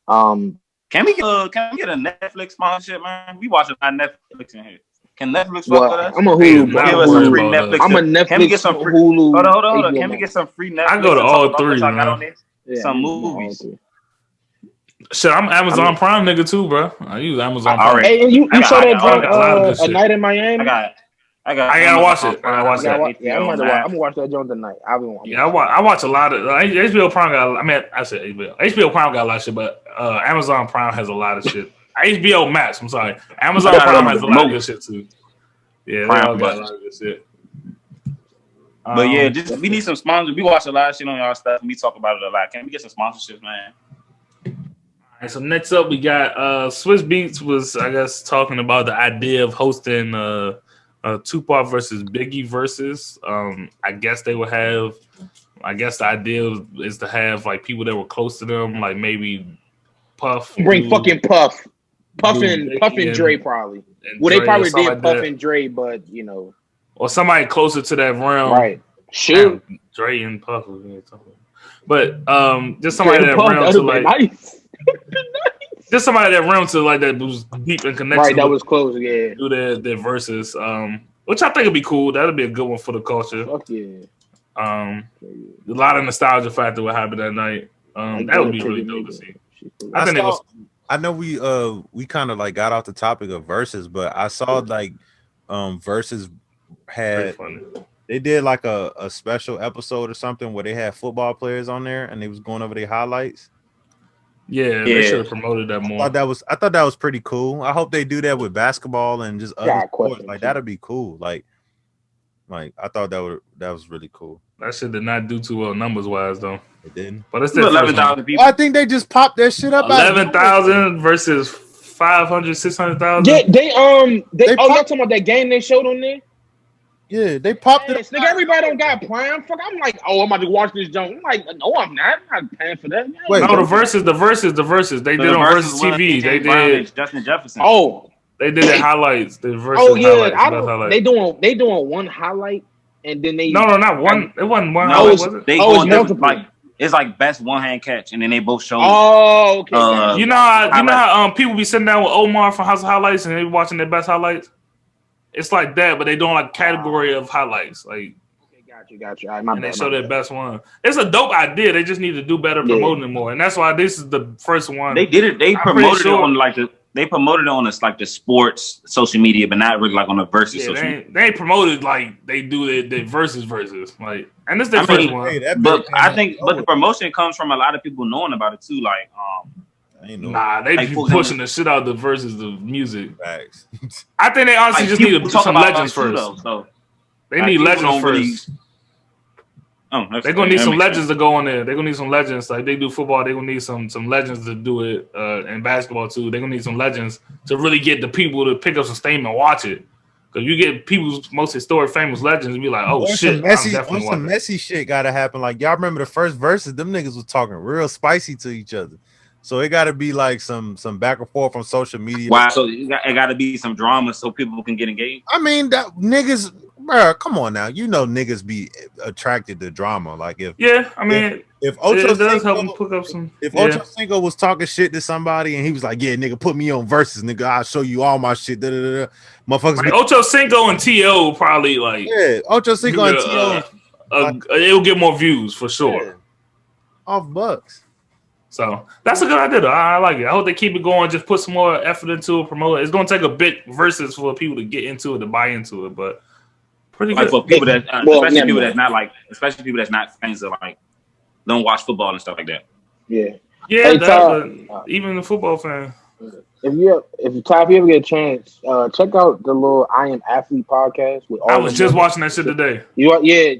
Can we get a Netflix sponsorship, man? We watch a lot of Netflix in here. Can Netflix fuck with us? I'm a Hulu. Give us some free Netflix. I'm a Netflix. Can we get some free Hulu? Hold on. Can we get some free Netflix? I go to all three, man. Some movies. Shit, I'm Amazon Prime nigga too, bro. I use Amazon Prime. Hey, and you saw that joint, A Night in Miami? I gotta watch it. I gotta watch that. Yeah, I'm gonna watch that joint tonight. I watch a lot of HBO Prime. I said HBO. HBO Prime got a lot of shit, but Amazon Prime has a lot of shit. HBO Max. I'm sorry. Amazon Prime has a lot of good shit too. Yeah, they all got a lot of good shit. But yeah, we need some sponsors. We watch a lot of shit on y'all stuff, and we talk about it a lot. Can we get some sponsorships, man? All right, so next up we got Swiss Beats was, I guess, talking about the idea of hosting Tupac versus Biggie versus. I guess they would have. I guess the idea is to have like people that were close to them, like maybe Puff. Bring fucking Puff and Dre probably. Well, they probably did like Puff and Dre, but you know, or somebody closer to that realm, right? Sure, Dre and Puff. But just somebody that realm to like. Nice. Just somebody that realm to like that was deep in connection. Right, that was close. Yeah, do their verses, which I think would be cool. That'd be a good one for the culture. Fuck yeah. A lot of nostalgia factor what happened that night. That would be really dope to see. I know we kind of like got off the topic of verses, but I saw like verses had they did like a special episode or something where they had football players on there and they was going over their highlights. Yeah, they should have promoted that more. I thought that was pretty cool. I hope they do that with basketball and just other sports. Like that'd be cool. Like I thought that was really cool. That shit did not do too well numbers wise though. It didn't. But it's still 11,000 people. I think they just popped that shit up. 11,000 versus 500, 600,000. Yeah, y'all talking about that game they showed on there? Yeah, they popped it. Nigga, everybody don't got Prime. Fuck, I'm like, I'm about to watch this junk. I'm like, no, I'm not. I'm not paying for that. Wait, no, the verses. They did on Versus TV. They did Justin Jefferson. Oh, they did the highlights. The verses. Oh yeah, highlights. They doing one highlight and then they. No, not one. It wasn't one. No, was it? It's multiple. It's like best one hand catch, and then they both show. Oh, okay. You know how people be sitting down with Omar from House of Highlights and they be watching their best highlights. It's like that, but they doing like category of highlights. Like, okay, got you. And they show their best one. It's a dope idea. They just need to do better promoting it more, and that's why this is the first one. They did it. They promoted it on the sports social media, but not really like on the versus social media. They ain't promoted like they do the versus like, and this is their first one. But I think the promotion comes from a lot of people knowing about it too. Like, nah, they be pushing the shit out of the versus the music. Facts. I think they honestly just need to put some legends first. They need legends first. They're gonna need some legends to go on there. They're gonna need some legends. Like they do football, they're gonna need some legends to do it. And basketball too. They're gonna need some legends to really get the people to pick up some steam and watch it. Because you get people's most historic, famous legends and be like, oh shit, some messy shit gotta happen. Like y'all remember the first verses, them niggas was talking real spicy to each other. So it got to be like some back and forth on social media. Wow, so it got to be some drama so people can get engaged. I mean, that niggas, bro, come on now. You know niggas be attracted to drama. Like if Ocho does help him pick up some. If Ocho Cinco was talking shit to somebody and he was like, "Yeah, nigga, put me on versus, nigga. I'll show you all my shit." Motherfuckers. Like Ocho Cinco and T.O. probably like Ocho Cinco and T.O. It'll get more views for sure. Off bucks. So that's a good idea, though. I like it. I hope they keep it going. Just put some more effort into it, promote it. It's going to take a bit versus for people to get into it, to buy into it, but pretty Like good. for people that, especially people that's not fans of like don't watch football and stuff like that. Yeah. Yeah, Hey, but even the football fan. If you ever get a chance, check out the little I Am Athlete podcast with all. I was just watching that shit today.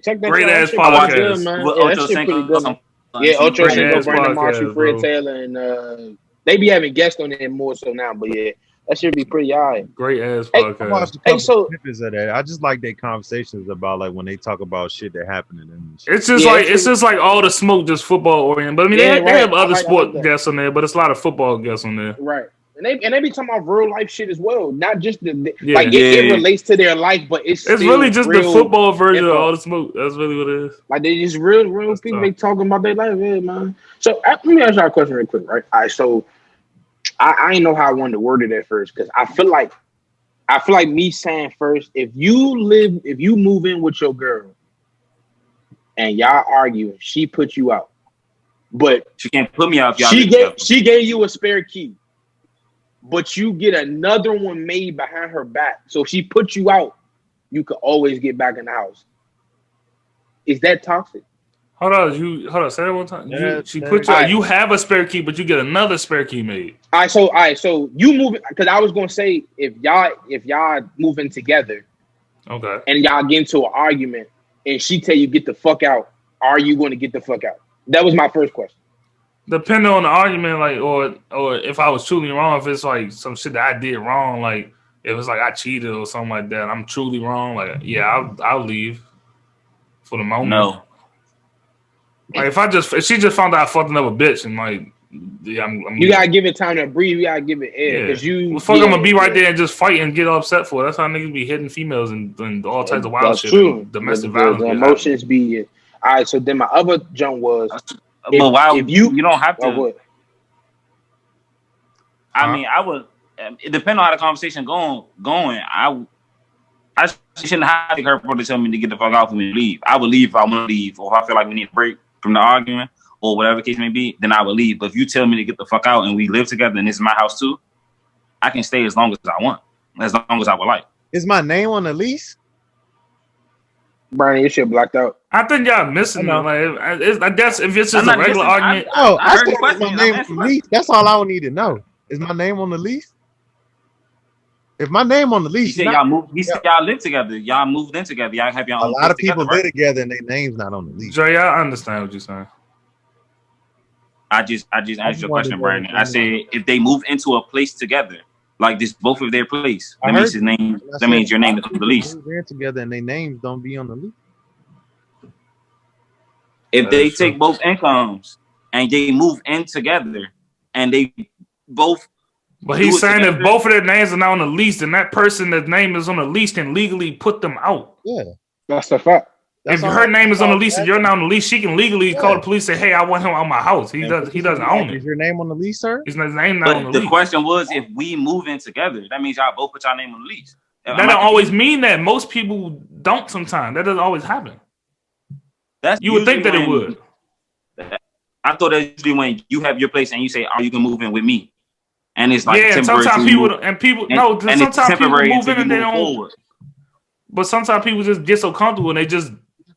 Check that. Great ass shit podcast. good, man. Yeah, that shit pretty good, man. Yeah, Ocho Cinco, Brandon Marshall, Fred Taylor, and they be having guests on there more so now. But yeah, that should be pretty alright. Great ass podcast. I watched a couple snippets of that. I just like their conversations about like when they talk about shit that happened in them. It's just like all the smoke, just football oriented. But I mean, they have other sport guests on there, but it's a lot of football guests on there. Right. And they be talking about real life shit as well, not just it relates to their life, but it's really just the football version of all the smoke. That's really what it is. Like they just real people. They talking about their life, yeah, man. So let me ask y'all a question real quick, right? All right, so I didn't know how I wanted to word it at first because I feel like me saying first, if you move in with your girl and y'all arguing, she put you out, but she can't put me out. If y'all she gave you a spare key. But you get another one made behind her back. So if she puts you out, you could always get back in the house. Is that toxic? Hold on, say that one time. She put you out. You have a spare key, but you get another spare key made. All right, so you move, because I was gonna say if y'all moving together, okay, and y'all get into an argument and she tell you get the fuck out, are you gonna get the fuck out? That was my first question. Depending on the argument, like, or if I was truly wrong, if it's like some shit that I did wrong, like if it's like I cheated or something like that, I'm truly wrong. Like, yeah, I'll leave for the moment. No, like if she just found out I fucked another bitch and like, yeah, you gotta give it time to breathe. You gotta give it air because I'm gonna be right there and just fight and get upset for it. That's how niggas be hitting females and all types of wild shit. True. Domestic violence. The emotions be it. All right, so then my other jump was. But why you don't have to? I mean, I would. It depends on how the conversation going. I shouldn't have her brother tell me to get the fuck out for me to leave. I would leave if I want to leave, or if I feel like we need a break from the argument, or whatever the case may be. Then I would leave. But if you tell me to get the fuck out and we live together and this is my house too, I can stay as long as I want, as long as I would like. Is my name on the lease? Brian, your shit blacked out. I think y'all missing it. Like, I guess if it's just a regular argument. I heard my name on the lease. That's all I would need to know. Is my name on the lease? If my name on the lease, he said y'all live together. Y'all moved in together. Y'all have y'all own. A lot of people live together and their name's not on the lease. Jay, I understand what you're saying. I just asked you a question, Brandon. I said if they move into a place together, like this, both of their place, that means his name. That means your name is on the lease. They're together and their names don't be on the lease. If they take both incomes and they move in together and they both. But he's saying if both of their names are not on the lease, then that person that's name is on the lease can legally put them out. Yeah, that's a fact. If her name is on the lease and you're not on the lease, she can legally call the police and say, "Hey, I want him on my house." He doesn't own it. Is your name on the lease, sir? His name not on the lease. The question was, if we move in together, that means y'all both put your name on the lease. That don't always mean that. Most people don't. Sometimes that doesn't always happen. You would think that it would. I thought that usually when you have your place and you say, "Oh, you can move in with me," and it's like sometimes people move in and they don't. Forward. But sometimes people just get so comfortable and they just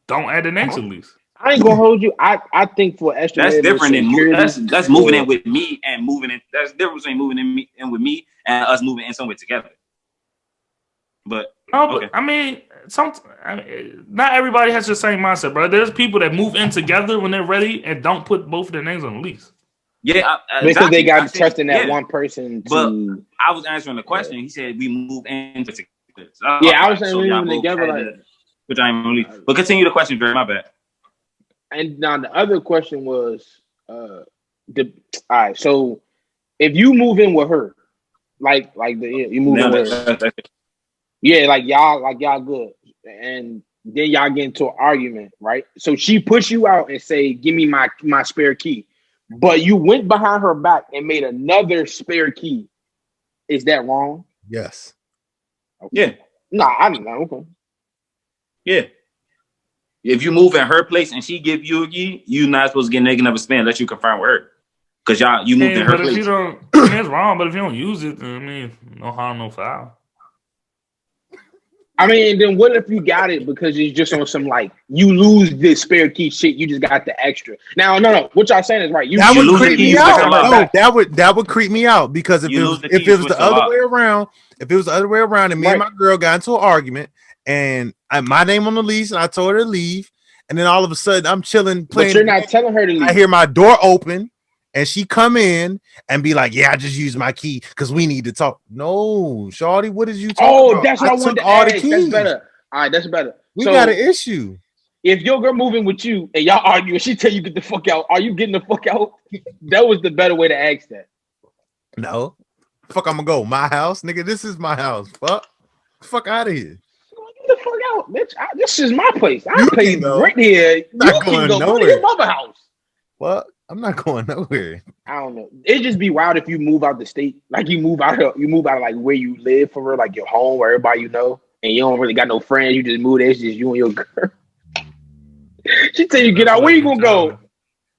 don't add the name to the lease. I ain't gonna hold you. I think for extra, that's different than that's moving in with me and moving in. That's different between moving in with me and us moving in somewhere together. But I mean, not everybody has the same mindset, bro. There's people that move in together when they're ready and don't put both of their names on the lease. Yeah, because they got trust in that one person. But I was answering the question. He said we move in together. So I was saying we move together. But continue the question, Jerry. My bad. And now the other question was, all right. So if you move in with her, you move in with her, like y'all good, and then y'all get into an argument, right? So she puts you out and say, "Give me my spare key," but you went behind her back and made another spare key. Is that wrong? Yes. Okay. Yeah. Nah, I don't know. Okay. Yeah. If you move in her place and she give you a key, you're not supposed to get negative spin unless you confirm with her. Because you moved in her but place. if you don't, I mean, it's wrong. But if you don't use it, then, I mean, no harm, no foul. I mean, then what if you got it because it's just on some like you lose this spare key shit, you just got the extra. Now, no, what y'all saying is right. That would lose creep the me keys, out. no, That would creep me out because if it was the other way around, and me and my girl got into an argument and my name on the lease and I told her to leave, and then all of a sudden I'm chilling playing. But you're not telling her to leave. I hear my door open and she come in and be like, "Yeah, I just used my key because we need to talk." No, shawty, what did you talk about? That's what I wanted to ask. That's better. All right, that's better. We got an issue. If your girl moving with you and y'all argue and she tell you get the fuck out, are you getting the fuck out? That was the better way to ask that. No. Fuck, I'm gonna go. My house, nigga. This is my house. Fuck out of here. Get the fuck out, bitch. This is my place. I pay rent here. You can go to your mother house. What? I'm not going nowhere. I don't know. It'd just be wild if you move out the state. Like you move out of like where you live for real, like your home where everybody you know, and you don't really got no friends. You just move there. It's just you and your girl. She tell you get out. Where you gonna go?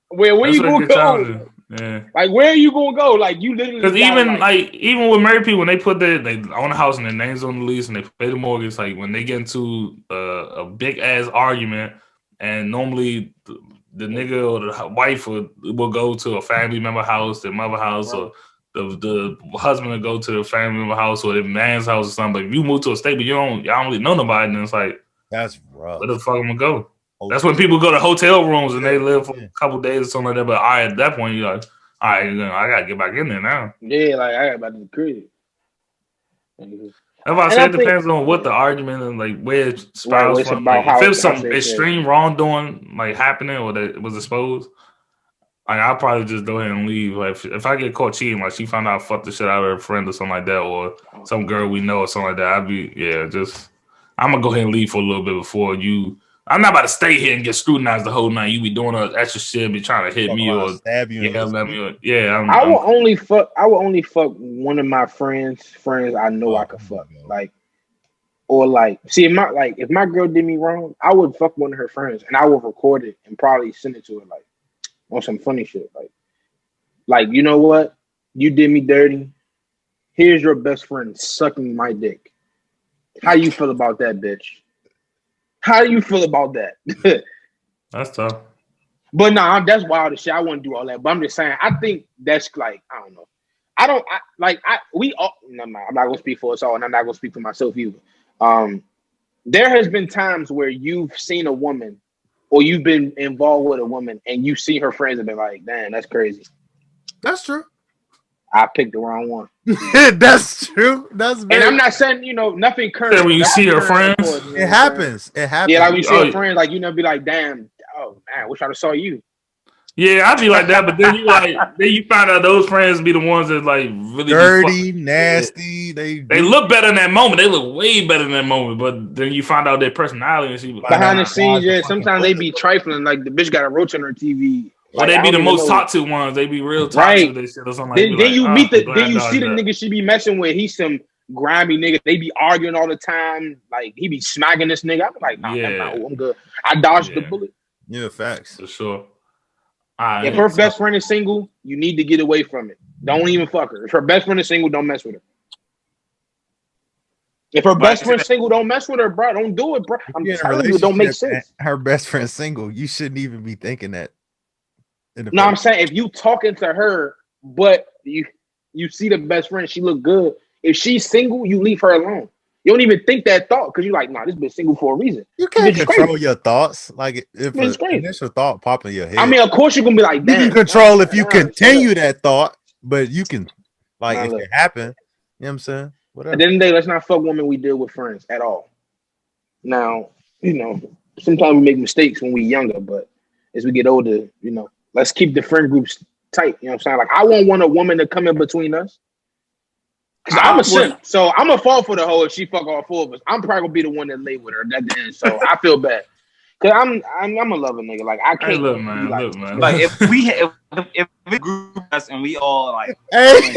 Where you gonna go? Yeah. Like where are you gonna go? Like you literally. Because even with married people, when they put they own a house and their names on the lease and they pay the mortgage, like when they get into a big ass argument, and normally the nigga or the wife will go to a family member house, their mother house, or the husband will go to the family member house or their man's house or something. But if you move to a state, but y'all don't really know nobody, then it's like that's rough. Where the fuck am I gonna go? That's when people go to hotel rooms and they live for a couple days or something like that. But at that point, you're like, all right, I gotta get back in there now. Yeah, like I got back to the crib. That's why I say it depends on what the argument and like where it's spirals from. Like, if there's some extreme wrongdoing like happening or that it was exposed, like I'll probably just go ahead and leave. Like if I get caught cheating, like she found out I fucked the shit out of her friend or something like that, or some girl we know or something like that, I'm gonna go ahead and leave for a little bit before you. I'm not about to stay here and get scrutinized the whole night. You be doing extra shit, be trying to hit me or stab you. I will only fuck one of my friends I know I could fuck. Like, or like, see, if my girl did me wrong, I would fuck one of her friends and I would record it and probably send it to her like on some funny shit. Like you know what? You did me dirty. Here's your best friend sucking my dick. How you feel about that, bitch? How do you feel about that? That's tough. But nah, that's wild as shit. I wouldn't do all that. But I'm just saying, I think that's like, I don't know. I'm not gonna speak for us all, and I'm not gonna speak for myself either. There has been times where you've seen a woman or you've been involved with a woman and you see her friends and been like, damn, that's crazy. That's true. I picked the wrong one. That's true. And I'm not saying, nothing current. When you see your friends, it happens. It happens. Yeah, like when you see your friends, like, be like, damn, oh man, I wish I'd have saw you. Yeah, I'd be like that, but then you find out those friends be the ones that like really dirty, nasty. They look better in that moment. They look way better in that moment, but then you find out their personality and she behind the scenes. Yeah, sometimes they be trifling. Like the bitch got a roach on her TV. Or they be the most talked to ones. They be real toxic. Right. Or something like then you meet then you see the nigga she be messing with. He's some grimy nigga. They be arguing all the time. Like he be smacking this nigga. I'm like, nah, I'm good. I dodged the bullet. Yeah, facts for sure. If her best friend is single, you need to get away from it. Don't even fuck her. If her best friend is single, don't mess with her. If her best friend's single, don't mess with her, bro. Don't do it, bro. I'm telling you, it don't make sense. Her best friend's single. You shouldn't even be thinking that. No, I'm saying if you talking to her, but you see the best friend, she look good. If she's single, you leave her alone. You don't even think that thought because you're like, nah, this bitch single for a reason. You can't control your thoughts. Like if an initial thought pop in your head. I mean, of course you're gonna be like, damn. You can control if you continue that thought, but you can if it happen, you know what I'm saying? Whatever. At the end of the day, let's not fuck women we deal with friends at all. Now, sometimes we make mistakes when we're younger, but as we get older, let's keep the friend groups tight. You know what I'm saying? Like, I won't want a woman to come in between us. Because I'm a simp. So I'm going to fall for the hoe if she fuck all four of us. I'm probably going to be the one that lay with her at the end. So I feel bad. Because I'm a lover nigga. Like, I can't. Hey, look, man. Like, if we group us and we all, like, and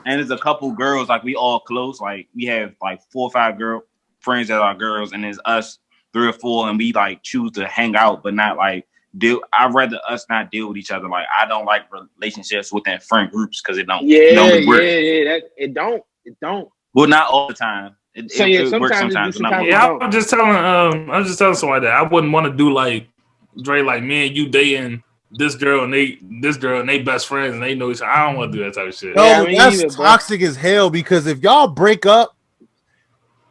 there's a couple girls, like, we all close. Like, we have, like, 4 or 5 friends that are girls, and there's us 3 or 4, and we, like, choose to hang out, but not, like, I'd rather us not deal with each other. Like I don't like relationships within friend groups because it don't. Yeah, it don't work. yeah. It don't. Well, not all the time. It works sometimes. Sometimes yeah, I was just telling somebody that I wouldn't want to do like Dre, like me and you dating this girl and they best friends and they know each other. I don't want to do that type of shit. No, Yeah, that's toxic as hell because if y'all break up,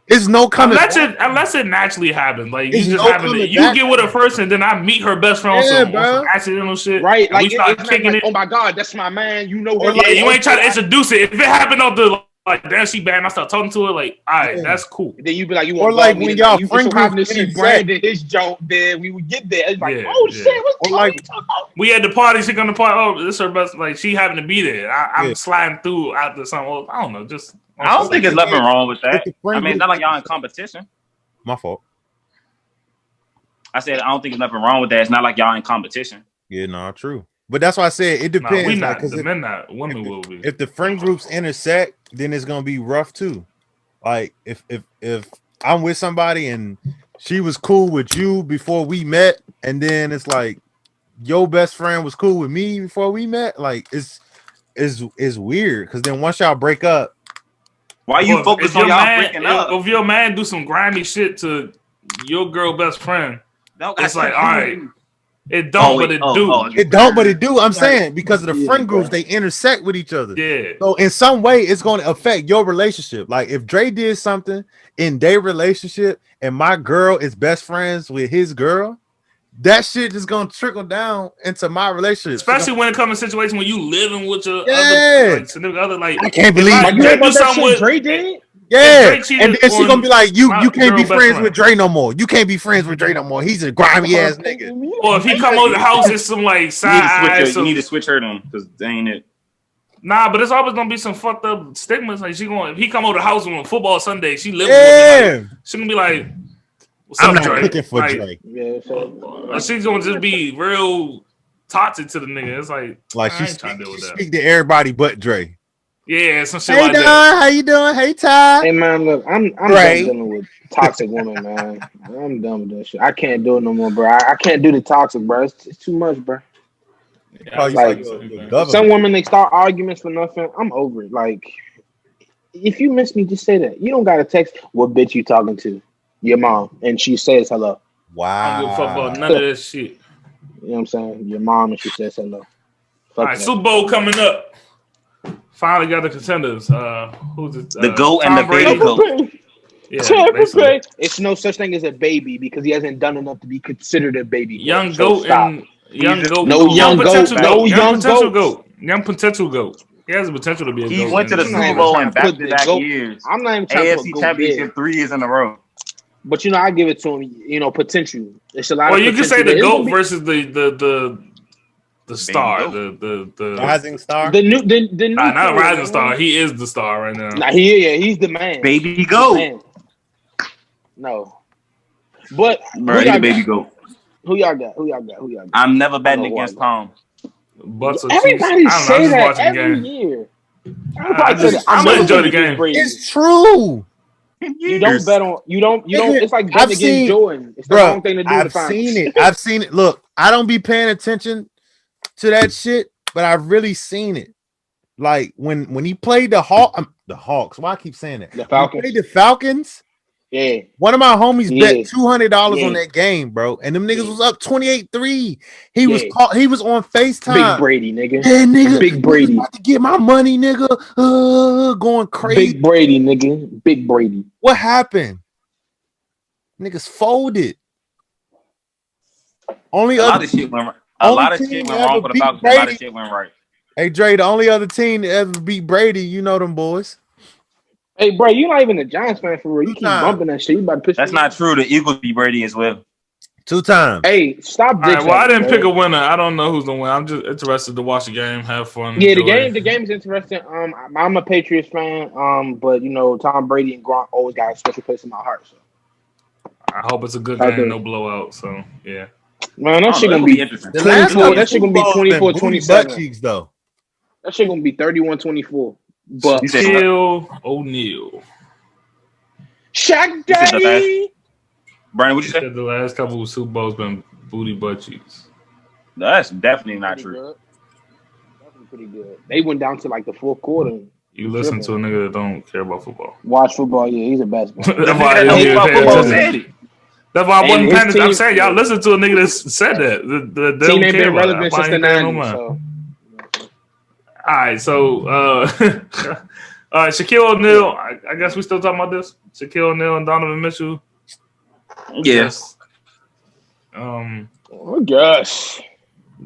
it's no coming unless it naturally happens. Like it's you just no happen to back. get with a person and then I meet her best friend on some accidental shit. Right, like we start kicking it. Oh my god, that's my man. You know Or like, you ain't trying to introduce it. If it happened off the like damn she bad and I start talking to her, like, all right, that's cool. Then you be like, you or want like when y'all friend group to see Brandon his joke, then we would get there. It's like, shit, what's like we at the party, she gonna party. Oh, this her best. Like she having to be there. I'm sliding through out to something. Well, I don't know. Just I don't think there's nothing wrong with that. I mean, it's not like y'all in competition. My fault. I said I don't think there's nothing wrong with that. It's not like y'all in competition. Yeah, no, true. But that's why I said it depends. We not. Because the men not. Women will be. If the friend groups intersect, then it's gonna be rough too. Like if I'm with somebody and she was cool with you before we met, and then it's like your best friend was cool with me before we met, like it's weird because then once y'all break up, why you focus on y'all breaking up? If your man do some grimy shit to your girl best friend, it's like all right. It don't, but it do. It don't, but it do. I'm saying because of the friend groups, they intersect with each other. Yeah. So in some way, it's going to affect your relationship. Like if Dre did something in their relationship, and my girl is best friends with his girl, that shit is going to trickle down into my relationship. Especially when it comes to a situation when you living with your other, like I can't believe Dre do something with Dre did. Yeah, and she gonna be like, you can't be friends with Dre no more. You can't be friends with Dre no more. He's a grimy ass nigga. Or if he come over the house, it's some like side. You need to switch her then, because that ain't it. Nah, but it's always gonna be some fucked up stigmas. Like if he come over the house on football Sunday, she live with him. Like, she gonna be like, "What's up, Dre?" Looking for like, Dre. Yeah, she's gonna just be real toxic to the nigga. It's like she speak to everybody but Dre. Yeah, some shit hey, like Don, that. how you doing? Hey, Ty. Hey, man, look, I'm done dealing with toxic women, man. I'm done with that shit. I can't do it no more, bro. I can't do the toxic, bro. It's too much, bro. Yeah, like some women, they start arguments for nothing. I'm over it. Like, if you miss me, just say that. You don't got to text, what bitch you talking to? Your mom. And she says hello. Wow. I don't give a fuck about none of that shit. You know what I'm saying? Your mom and she says hello. All right, Super Bowl coming up. Finally got the contenders. Who's it? The GOAT and the baby GOAT. Yeah, it's no such thing as a baby because he hasn't done enough to be considered a baby. Young GOAT and young GOAT. Young potential GOAT. Young potential GOAT. He has the potential to be a GOAT. He went to the Super Bowl in back-to-back years. I'm not even trying to AFC Championship 3 years in a row. But I give it to him. Potential. It's a lot. Well, you can say the GOAT versus the star, the rising star. The new not a rising star. He is the star right now. Nah, he's the man. Baby GOAT. No, but baby GOAT. Who y'all got? I'm never betting against Tom. Everybody say that every year. I'm gonna enjoy the game. It's true. You don't bet on. You don't. It's like betting against Jordan. It's the wrong thing to do. I've seen it. Look, I don't be paying attention to that shit, but I've really seen it. Like when he played the Hawks. Why I keep saying that? The Falcons. He played the Falcons. Yeah. One of my homies bet $200 on that game, bro. And them niggas was up 28-3. He was on FaceTime. Big Brady, nigga. Yeah, nigga. Big Brady. About to get my money, nigga. Going crazy. Big Brady, nigga. Big Brady. What happened? Niggas folded. A lot of shit went wrong for the Falcons. A lot of shit went right. Hey, Dre, the only other team that ever beat Brady, you know them boys. Hey, bro, you're not even a Giants fan for real. You keep bumping that shit. You about to piss That's not true. The Eagles beat Brady as well. 2 times. Hey, stop. All right, well, I didn't pick a winner. I don't know who's gonna win. I'm just interested to watch the game, have fun. Yeah, the game is interesting. I'm a Patriots fan. But Tom Brady and Gronk always got a special place in my heart. So I hope it's a good game, no blowout. So yeah. Man, that shit gonna be interesting. That shit gonna be 24-27. Butt cheeks though. That shit gonna be 31-24. But Shaquille O'Neal. Shaq Daddy. Brian, what you said? The last couple of Super Bowls been booty butt cheeks. That's definitely not true. Good. Definitely pretty good. They went down to like the fourth quarter. You listen to a nigga that don't care about football. Watch football, yeah, he's a basketball. The That's nigga why I that don't didn't care even about pay football attention. said it. That's why I And wasn't his paying attention. I'm team- saying y'all listen to a nigga that said that. They Team don't ain't care been about it. relevant That's why since I the ain't paying no 90s. mind. So. All right, so all right, Shaquille O'Neal. I guess we still talking about this. Shaquille O'Neal and Donovan Mitchell. Yes. Yeah. Oh gosh.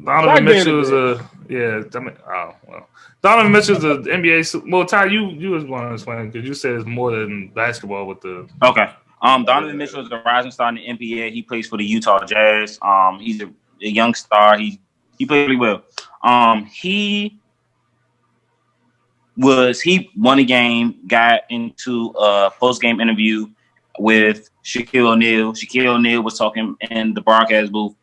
Donovan Mitchell is Donovan Mitchell is the NBA. Well, Ty, you was going to explain because you said it's more than basketball with the. Okay. Donovan Mitchell is a rising star in the NBA. He plays for the Utah Jazz. He's a young star. He played really well. He won a game, got into a post-game interview with Shaquille O'Neal. Shaquille O'Neal was talking in the broadcast booth.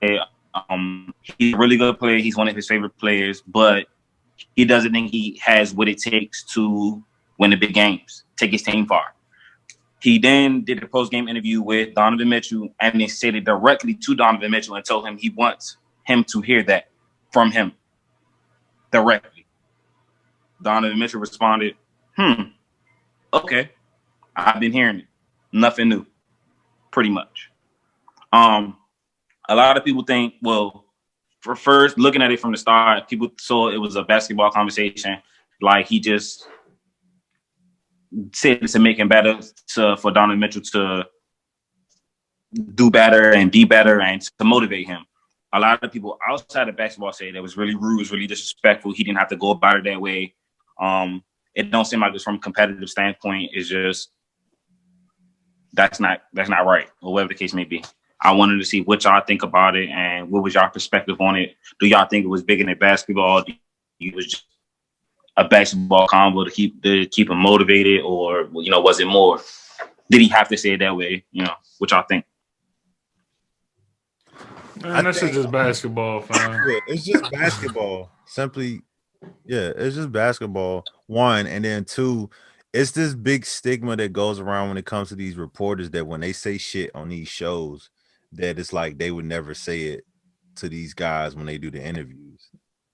He's a really good player. He's one of his favorite players, but he doesn't think he has what it takes to win the big games, take his team far. He then did a post-game interview with Donovan Mitchell and then said it directly to Donovan Mitchell and told him he wants him to hear that from him directly. Donovan Mitchell responded, okay, I've been hearing it. Nothing new, pretty much. A lot of people think, well, for first, looking at it from the start, people saw it was a basketball conversation. Like he just said to make him better, for Donovan Mitchell to do better and be better and to motivate him. A lot of people outside of basketball say that was really rude, was really disrespectful. He didn't have to go about it that way. It don't seem like it's from a competitive standpoint. It's just that's not right, or whatever the case may be. I wanted to see what y'all think about it and what was y'all perspective on it. Do y'all think it was bigger than basketball? Do you was just a basketball combo to keep him motivated, or was it more? Did he have to say it that way? What y'all think? Man, that's just basketball, fam. Yeah, it's just basketball. Simply, yeah, it's just basketball. One, and then two, it's this big stigma that goes around when it comes to these reporters that when they say shit on these shows, that it's like they would never say it to these guys when they do the interviews.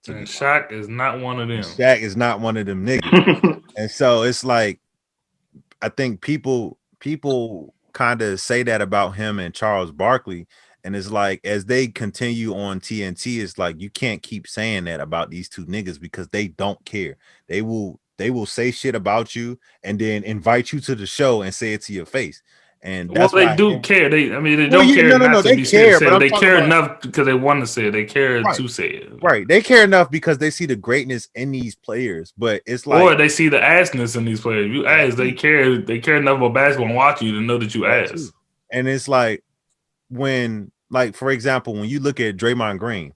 And Shaq is not one of them. Shaq is not one of them niggas. And so it's like, I think people kind of say that about him and Charles Barkley. And it's like, as they continue on TNT, it's like, you can't keep saying that about these two niggas because they don't care. They will say shit about you and then invite you to the show and say it to your face. And that's they do care. They don't care no, to they be care, said. but They care enough because they want to say it. They care to say it. Right. They care enough because they see the greatness in these players. But it's like, or they see the assness in these players. You ass, they care. They care enough about basketball and watch you to know that you ass. And it's like when, like, for example, when you look at Draymond Green,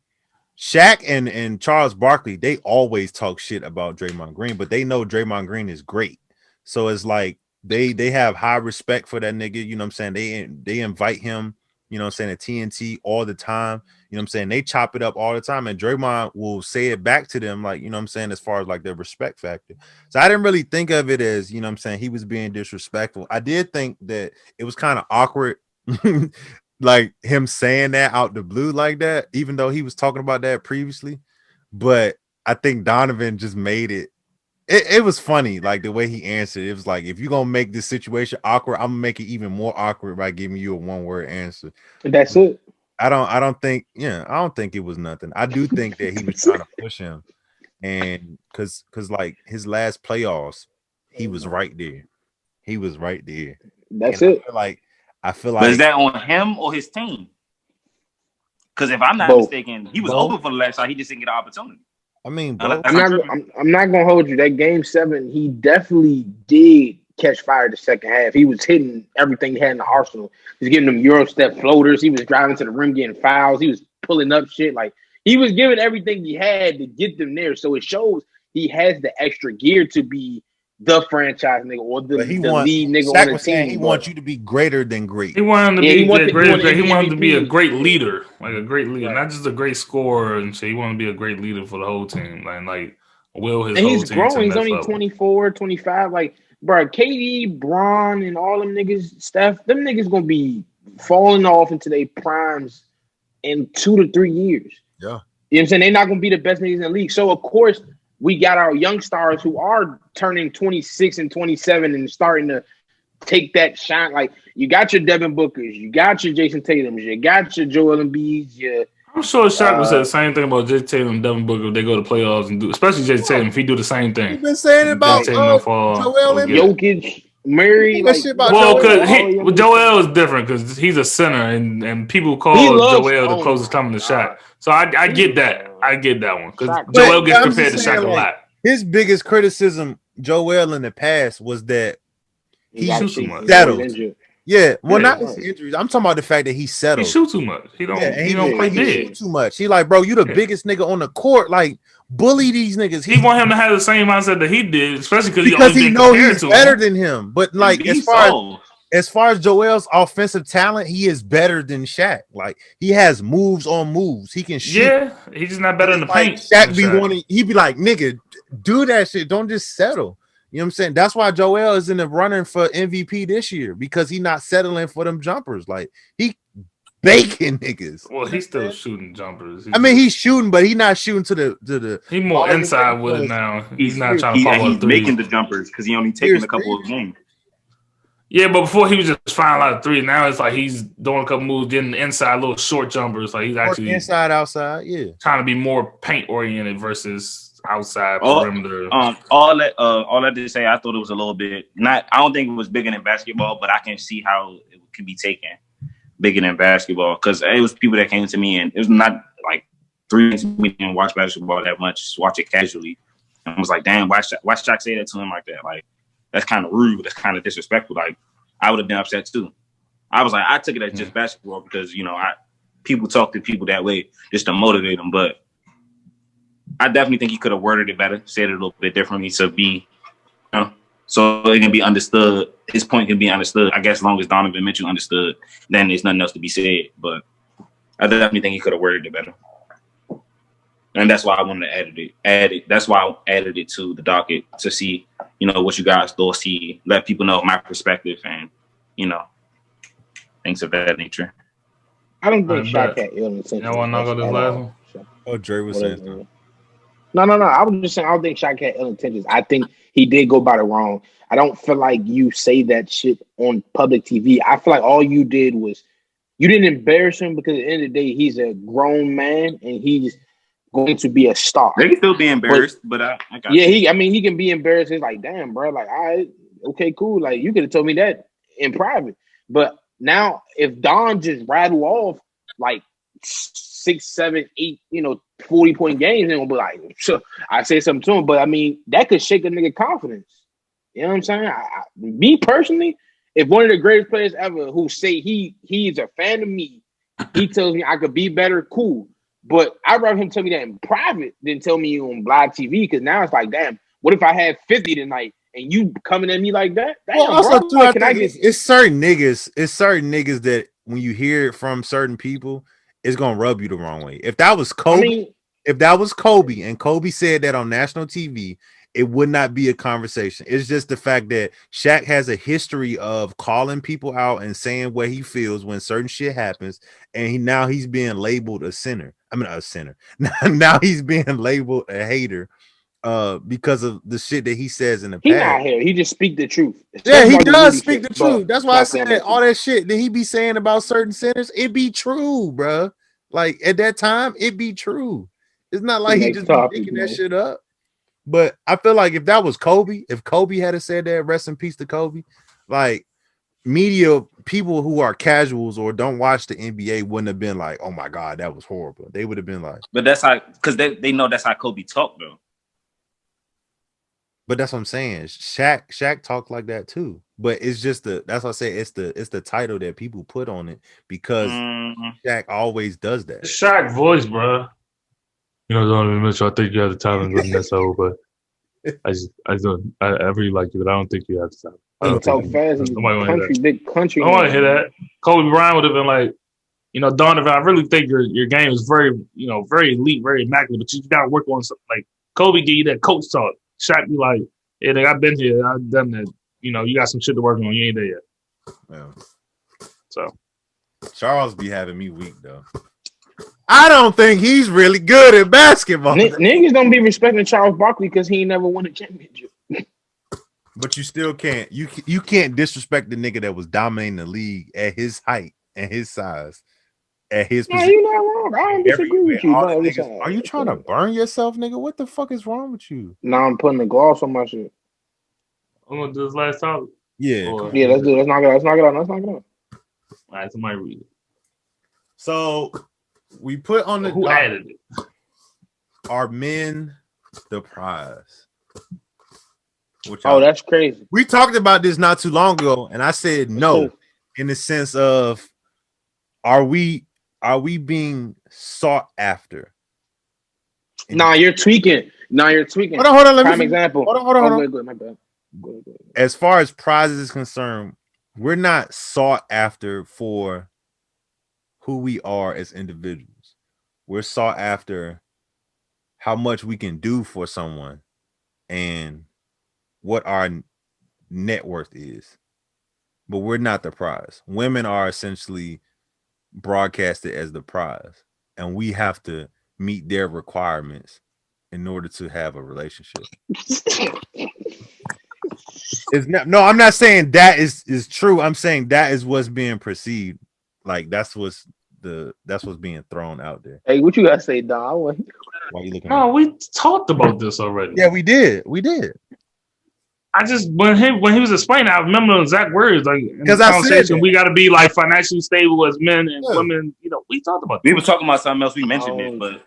Shaq and Charles Barkley, they always talk shit about Draymond Green, but they know Draymond Green is great. So it's like they have high respect for that nigga. You know what I'm saying? They invite him, you know what I'm saying, at TNT all the time. You know what I'm saying? They chop it up all the time. And Draymond will say it back to them, like, you know what I'm saying, as far as like their respect factor. So I didn't really think of it as, you know what I'm saying, he was being disrespectful. I did think that it was kind of awkward. Like him saying that out the blue like that, even though he was talking about that previously. But I think Donovan just made it. It was funny, like the way he answered. It was like, if you're gonna make this situation awkward, I'm gonna make it even more awkward by giving you a one-word answer. That's it. I don't think it was nothing. I do think that he was trying to push him, and because like his last playoffs, he was right there. He was right there. That's it. I feel like. But is that on him or his team? Because if I'm not mistaken, he was open for the last shot. He just didn't get an opportunity. I mean, I'm not gonna hold you. That game 7, he definitely did catch fire the second half. He was hitting everything he had in the arsenal. He was getting them Euro step floaters. He was driving to the rim, getting fouls. He was pulling up shit. Like, he was giving everything he had to get them there. So it shows he has the extra gear to be the franchise nigga or the lead nigga Shaq on the team. He wants you to be greater than great. He wanted him to be greater. He wanted to be a great leader, like a great leader, not just a great scorer and shit. He wanted to be a great leader for the whole team, like will his. And whole he's team growing. He's only level. 24, 25. Like, bro, KD, Bron, and all them niggas, Steph, them niggas gonna be falling off into their primes in 2 to 3 years. Yeah. You know what I'm saying? They're not going to be the best niggas in the league. So, of course, we got our young stars who are turning 26 and 27 and starting to take that shine. Like, you got your Devin Bookers, you got your Jason Tatums, you got your Joel Embiid's, I'm sure Shaq would say the same thing about Jason Tatum and Devin Booker if they go to playoffs and do, especially Jason Tatum if he do the same thing. You've been saying Jason about Tatum don't fall. Joel Embiid. Jokic, Murray, That like shit about Well, Joel. because Joel is different because he's a center and people He call loves- Joel the oh closest my coming to God. Shaq. So I get that. I get that one because Shaq- Joel But gets I'm compared to just Shaq saying, a like, lot. his biggest criticism, Joel, in the past was that he got shoots too shit. much. He's always settles. injured. Yeah, well, Yeah. not his injuries. I'm talking about the fact that he He settles. shoots too much. He don't. Yeah, and he don't play like, he big. shoot too much. He like, bro, you the Yeah. biggest nigga on the court. Like, bully these niggas. He want him to have the same mindset that he did, especially because because he he been know compared he's to better him. than him. But like, Be so. as far as Joel's offensive talent, he is better than Shaq. Like, he has moves on moves. He can shoot. Yeah, he's just not better in the Like, paint. Shaq than be wanting. He be like, nigga, do that shit. Don't just settle. You know what I'm saying? That's why Joel is in the running for MVP this year because he not settling for them jumpers. Like, he baking niggas. Well, he's still shooting jumpers. I mean, he's shooting, but he's not shooting to the. He's more inside with it now. He's not trying to pop up He's threes. making the jumpers because he only taking a couple of games. Yeah, but before he was just firing a lot of threes. Now it's like he's doing a couple moves, getting inside little short jumpers. Like he's actually inside, outside. Yeah, trying to be more paint oriented versus outside perimeter. All that to say, I thought it was a little bit not. I don't think it was bigger than basketball, but I can see how it can be taken bigger than basketball because it was people that came to me and it was not like 3 years we didn't watch basketball that much, just watch it casually, and I was like, damn, why Shaq say that to him like that? Like, that's kind of rude. That's kind of disrespectful. Like, I would have been upset too. I was like, I took it as just basketball because people talk to people that way just to motivate them, but I definitely think he could have worded it better, said it a little bit differently to be, so it can be understood. His point can be understood. I guess as long as Donovan Mitchell understood, then there's nothing else to be said. But I definitely think he could have worded it better, and that's why I wanted to add it. That's why I added it to the docket to see, what you guys thought, see, let people know my perspective, and things of that nature. I don't think Shaq had ill intentions. Y'all want to knock out this last one? Oh, Dre was saying something. No. I was just saying I don't think Shaq had ill intentions. I think he did go about it wrong. I don't feel like you say that shit on public TV. I feel like all you did was you didn't embarrass him because at the end of the day, he's a grown man and he's going to be a star. They can still be embarrassed, but I got you. He can be embarrassed. It's like, damn, bro, like, all right, okay, cool. Like, you could have told me that in private. But now, if Don just rattle off like 6, 7, 8, 40-point games, and will be like, sure, I say something to him. But I mean, that could shake a nigga confidence. You know what I'm saying? Me personally, if one of the greatest players ever who say he's a fan of me, he tells me I could be better, cool. But I'd rather him tell me that in private than tell me on live TV, because now it's like, damn, what if I had 50 tonight and you coming at me like that? Damn, well, also, bro, too, I think it's certain niggas. It's certain niggas that when you hear it from certain people, it's gonna rub you the wrong way. If that was Kobe, and Kobe said that on national TV, it would not be a conversation. It's just the fact that Shaq has a history of calling people out and saying what he feels when certain shit happens, and now he's being labeled a sinner. I mean, a sinner. Now he's being labeled a hater because of the shit that he says in the past. Not here. He just speak the truth. Yeah, he does speak the truth. That's why I said all that shit that he be saying about certain sinners, it be true, bro. Like at that time, it be true. It's not like he just be making that shit up. But I feel like if that was Kobe, if Kobe had said that, rest in peace to Kobe, like media people who are casuals or don't watch the NBA wouldn't have been like, oh my God, that was horrible. They would have been like, but that's how, because they know that's how Kobe talked though. But that's what I'm saying. Shaq talked like that too. But it's just that's what I say. It's the title that people put on it because Shaq always does that. Shaq voice, bro. Donovan Mitchell, I think you have the talent to that so, but I really like you, but I don't think you have the talent. I don't talk fast. Big country. I don't want to hear that. Kobe Bryant would have been like, Donovan, I really think your game is very, very elite, very immaculate, but you got to work on something. Like Kobe give you that coach talk. Shaq be like, yeah, nigga, I've been here, I've done that. You got some shit to work on. You ain't there yet. Yeah. So Charles be having me weak though. I don't think he's really good at basketball. Niggas don't be respecting Charles Barkley because he ain't never won a championship. But you still can't. You can't disrespect the nigga that was dominating the league at his height and his size, at his No, position. you're not wrong. I don't disagree with you. But Niggas, are you trying to burn yourself, nigga? What the fuck is wrong with you? Now I'm putting the gloss on my shit. I'm gonna do this last topic. Yeah, yeah. Let's do it. Let's knock it out. All right, somebody read it. So we put on the who added it? Are men the prize? That's crazy. We talked about this not too long ago, and I said no, in the sense of are we being sought after? Nah, you're tweaking. Hold on. Prime example. Hold on. Go ahead. My bad. Go ahead. As far as prizes is concerned, we're not sought after for who we are as individuals. We're sought after how much we can do for someone and what our net worth is. But we're not the prize. Women are essentially broadcasted as the prize, and we have to meet their requirements in order to have a relationship. No, I'm not saying that is true. I'm saying that is what's being perceived. Like that's what's being thrown out there. Hey, what you gotta say, Don? Why you looking? No, we talked about this already. Yeah, we did. I just when he was explaining, I remember the exact words. Like in the I conversation, we got to be like financially stable as men and women. You know, we talked about. We were talking about something else. We mentioned it, but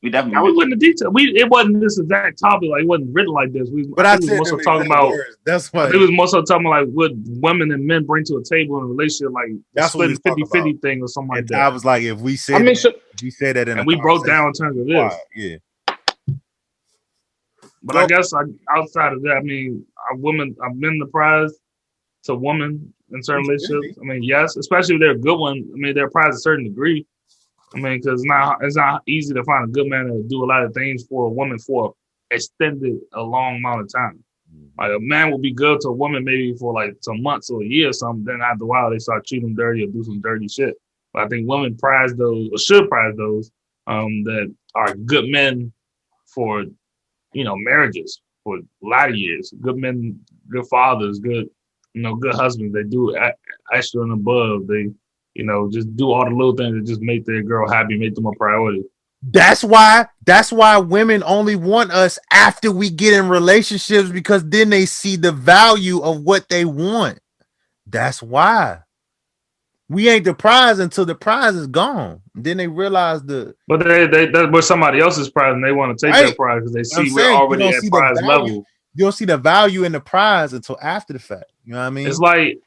we definitely. I was in the detail. It wasn't this exact topic. Like it wasn't written like this. I was also talking about. That's why it was more so talking about like what women and men bring to a table in a relationship, like that's splitting 50-50 thing or something like that. I was like, if we said, if we said that, and we broke down in terms of this, yeah. But I guess outside of that, I mean, are men the prize to women in certain relationships? I mean, yes, especially if they're a good one. I mean, they're a prize to a certain degree. I mean, because it's not easy to find a good man to do a lot of things for a woman for a long amount of time. Like a man will be good to a woman maybe for like some months or a year or something. Then after a while, they start treating them dirty or do some dirty shit. But I think women prize those or should prize those that are good men for marriages for a lot of years. Good men, good fathers, good husbands. They do extra and above. They, just do all the little things that just make their girl happy, make them a priority. That's why women only want us after we get in relationships, because then they see the value of what they want. That's why. We ain't the prize until the prize is gone. Then they realize But that was somebody else's prize, and they want to take their prize because they see we're already at prize level. You don't see the value in the prize until after the fact. You know what I mean? It's like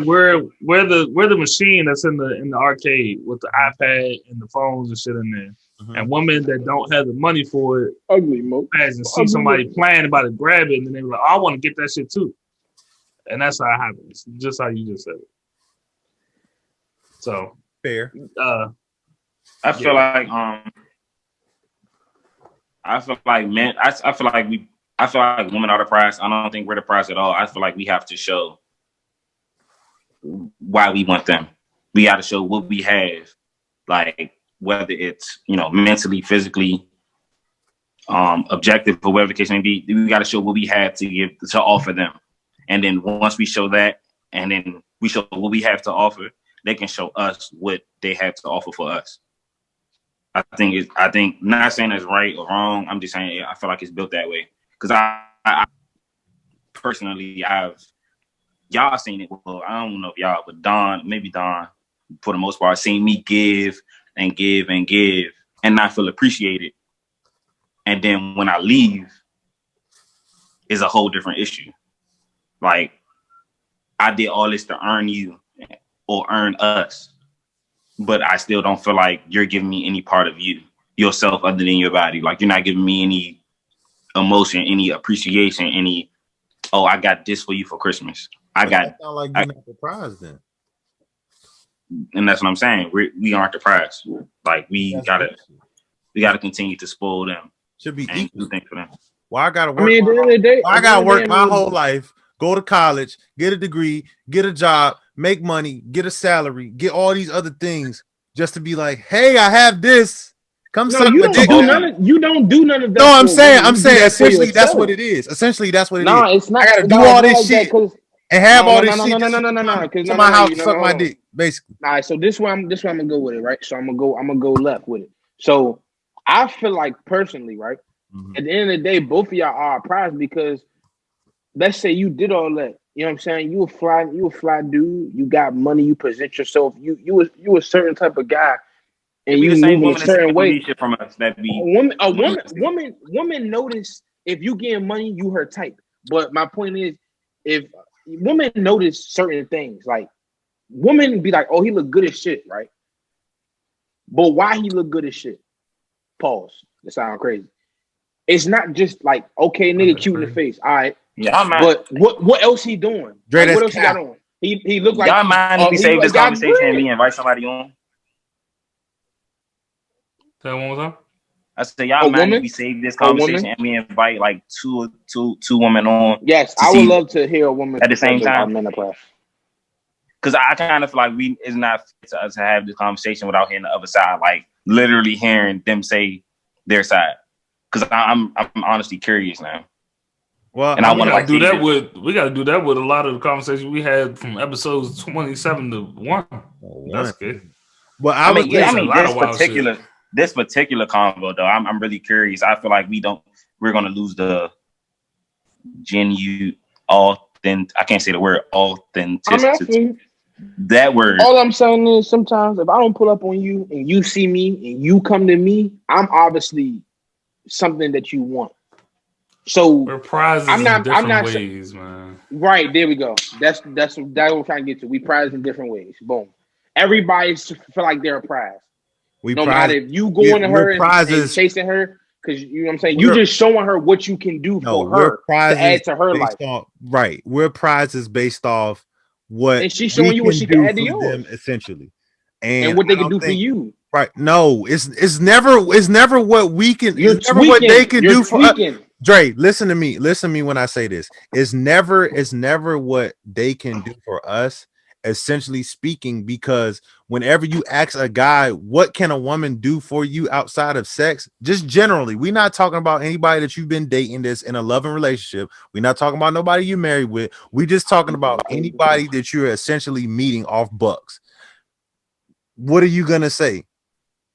we're the machine that's in the arcade with the iPad and the phones and shit in there. Mm-hmm. And women that don't have the money for it, ugly mo, and see somebody playing about to grab it, and then they're like, "Oh, I want to get that shit too." And that's how it happens. Just how you just said it. So fair. I feel like men. I feel like women are the prize. I don't think we're the prize at all. I feel like we have to show why we want them. We got to show what we have, like whether it's mentally, physically, objective, or whatever the case may be. We got to show what we have to offer them, and then once we show that, and then we show what we have to offer, they can show us what they have to offer for us. I think not saying it's right or wrong. I'm just saying I feel like it's built that way. Because I personally, y'all seen it. Well, I don't know if y'all, but maybe Don, for the most part, seen me give and give and give and not feel appreciated. And then when I leave, is a whole different issue. Like, I did all this to earn you or earn us, but I still don't feel like you're giving me any part of yourself other than your body. Like, you're not giving me any emotion, any appreciation, any, oh, I got this for you for Christmas. Sound like you're not the prize then. And that's what I'm saying. We aren't the prize. Like, we gotta continue to spoil them. Should be and do things for them. Well, I gotta work. I gotta work my whole life, go to college, get a degree, get a job, make money, get a salary, get all these other things just to be like, hey, I have this. Come No, suck you my don't dick. do none of you don't do none of that. No, I'm for saying, women. You do that for essentially that's what yourself. it is. Essentially, that's what it is. Nah, it's not. I gotta do Nah, all it's not this like that, shit 'cause and have no, all no, no, this no, shit no, no, just no, so no, you no, no, come because to no, my no, house you to no, suck no, my hold on. dick, basically. All right, so this one I'm gonna go with it, right? So I'm gonna go left with it. So I feel like personally, right? Mhm. At the end of the day, both of y'all are a prize because let's say you did all that. You know what I'm saying? You a fly dude. You got money. You present yourself. You a certain type of guy, It and be you the same move in a woman that certain say way. believe shit from us that be Woman notice if you getting money, you her type. But my point is, if women notice certain things, like women be like, "Oh, he look good as shit," right? But why he look good as shit? Pause. That sound crazy. It's not just like, okay, nigga, cute in the face, all right. y'all mind. But what else he doing? Dre, Like, that's what else he got cap. on? He look like Y'all mind if we he save this got conversation and bread. we invite somebody on? Say that one more time. I said, y'all A mind if woman, we save this a conversation woman. and we invite like two women on Yes, to I would see love to hear a woman at the compare same to our time? men of class. Because I kind of feel like it's not fit to us to have this conversation without hearing the other side, like literally hearing them say their side. Because I'm honestly curious now, Well, and I I We mean, want to gotta like do see that this. with a lot of the conversations we had from episodes 27 to 1. That's one. good. Well, I I mean, would yeah, say I A mean lot of wild shit. this particular convo though, I'm really curious. I feel like we're gonna lose the I can't say the word I mean, I feel authenticity. you. That word. All I'm saying is sometimes if I don't pull up on you and you see me and you come to me, I'm obviously something that you want. So We're prizes in I'm different not ways, man. right. There we go. That's what we're trying to get to. We prize in different ways. Boom. Everybody should feel like they're a prize. we No prize. matter if you going to We're her and prizes. chasing her, because you know what I'm saying, you We're just showing her what you can do no, for we're her to prizes add to her life. based off right. We're prizes based off what And she's we showing you what can she can do add to for them, yours essentially. and And what I they can don't do for think you. right. No, it's never what we can. You're It's never what they tweaking. can You're do for us. tweaking. Dre, listen to me. Listen to me when I say this. It's never what they can do for us, essentially speaking, because whenever you ask a guy, what can a woman do for you outside of sex? Just generally, we're not talking about anybody that you've been dating that's in a loving relationship. We're not talking about nobody you married with. We're just talking about anybody that you're essentially meeting off bucks. What are you gonna say?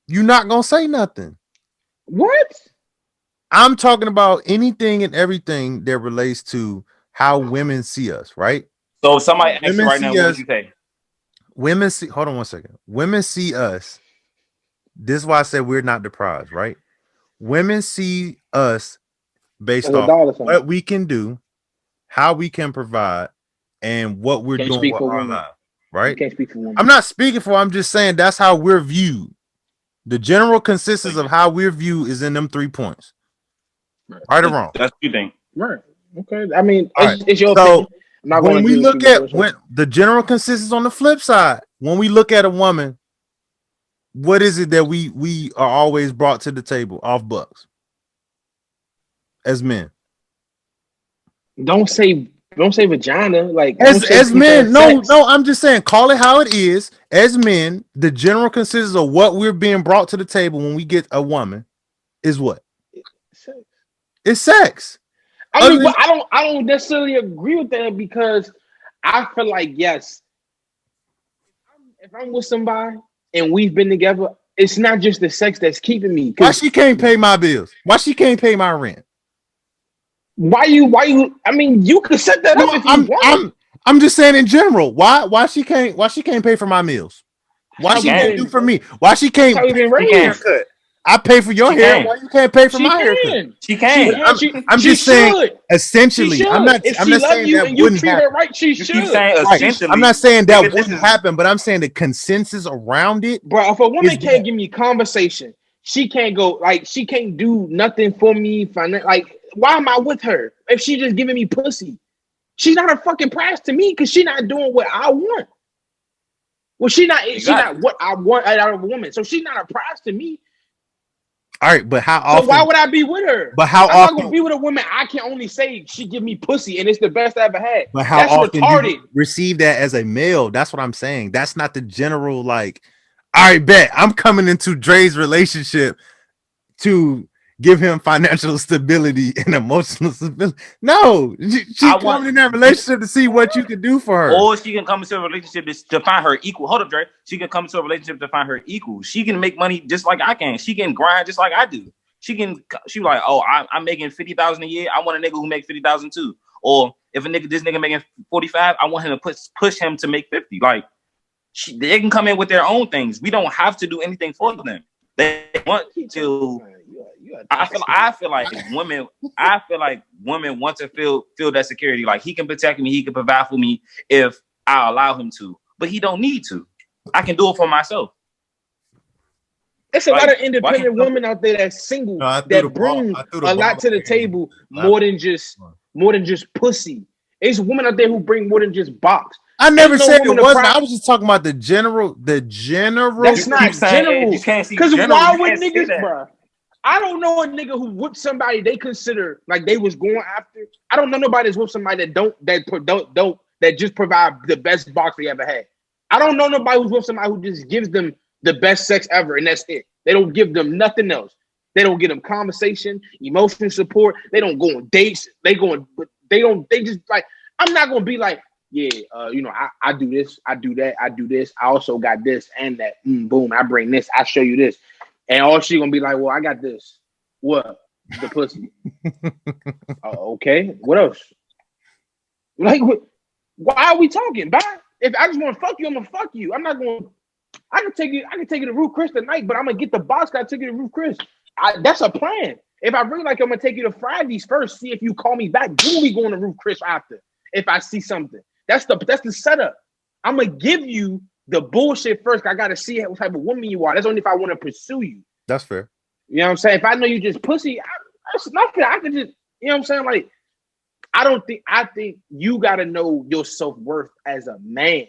You're not gonna say nothing. What? I'm talking about anything and everything that relates to how women see us, right? So if somebody asks you Women right now, see what would us, you say? women see, hold on one second. Women see us. This is why I said we're not the prize, right? Women see us based That's a off dollar sign. what we can do, how we can provide, and what we're Can't doing speak with for our women. lives, You right? can't speak for women. I'm not speaking for, I'm just saying that's how we're viewed. The general consensus of how we're viewed is in them 3 points. Right or wrong? That's what you think. Right. Okay. I mean, All right. it's your So opinion. I'm not going to when we agree with you, look but at it's when okay. the general consensus on the flip side, when we look at a woman, what is it that we are always brought to the table off bucks as men? Don't say vagina. Like don't say As people men, have no, sex. no, I'm just saying, call it how it is. As men, the general consensus of what we're being brought to the table when we get a woman is what? Sex. It's sex. I Other mean, than but I don't necessarily agree with that because I feel like yes, if I'm with somebody and we've been together, it's not just the sex that's keeping me. why Because she can't pay my bills? Why she can't pay my rent? why you? I mean, you could set that No, up if you want. I'm just saying in general. Why she can't pay for my meals? That's Why how She she we've can't can. do been. for me? Why she That's how can't we've pay been for She my can. raised. haircut? I pay for your She hair. can. Why you can't pay for She my haircut? can. She She can. can. I'm She just saying should. She essentially. should. If I'm she not love saying you that and you wouldn't treat her happen. right, she You keep should. saying Right. I'm essentially, not saying that nigga. This wouldn't is happen, but I'm saying the consensus around it Bro, if a is woman can't that give me conversation, she can't go like she can't do nothing for me. Like, why am I with her if she just giving me pussy? She's not a fucking prize to me because she not doing what I want. Well, she not exactly. what I want out of a woman. So she's not a prize to me. all right, but how So why often would I be with her? but how I'm not gonna often be with a woman I can only say she give me pussy and it's the best I ever had. but how That's often do you retarded. receive that as a male? That's what I'm saying. That's not the general like all right, bet I'm coming into Dre's relationship to give him financial stability and emotional stability. No, she coming in that relationship to see what you can do for her. Or she can come into a relationship to find her equal. Hold up, Dre. She can come into a relationship to find her equal. She can make money just like I can. She can grind just like I do. She like, oh, I'm making 50,000 a year. I want a nigga who make 50,000 too. Or if this nigga making 45, I want him to push him to make 50. Like they can come in with their own things. We don't have to do anything for them. They want to. I feel like women want to feel that security. Like he can protect me, he can provide for me if I allow him to. But he don't need to. I can do it for myself. There's a lot of independent women out there that's single that bring a lot to the table more than just pussy. There's women out there who bring more than just box. I never said it wasn't. I was just talking about the general. That's not general. Because why would niggas, bro? I don't know a nigga who whipped somebody they consider like they was going after. I don't know nobody that's whipped somebody that just provide the best box they ever had. I don't know nobody who's with somebody who just gives them the best sex ever and that's it. They don't give them nothing else. They don't give them conversation, emotional support. They don't go on dates. They just like, I'm not gonna be like, yeah, I do this, I do that, I do this. I also got this and that. Boom, I bring this, I show you this. And all she gonna be like, well, I got this. What? The pussy. Okay. What else? Like, why are we talking? Bye. If I just want to fuck you, I'm gonna fuck you. I'm not going. I can take you to Ruth Chris tonight, but I'm gonna get the box. I take you to Ruth Chris. That's a plan. If I really like, I'm gonna take you to Fridays first. See if you call me back. Then we going to Ruth Chris after. If I see something, that's the setup. I'm gonna give you the bullshit first. I gotta see what type of woman you are. That's only if I want to pursue you. That's fair. You know what I'm saying? If I know you just pussy, that's nothing. I can just, you know what I'm saying? Like, I think you gotta know your self-worth as a man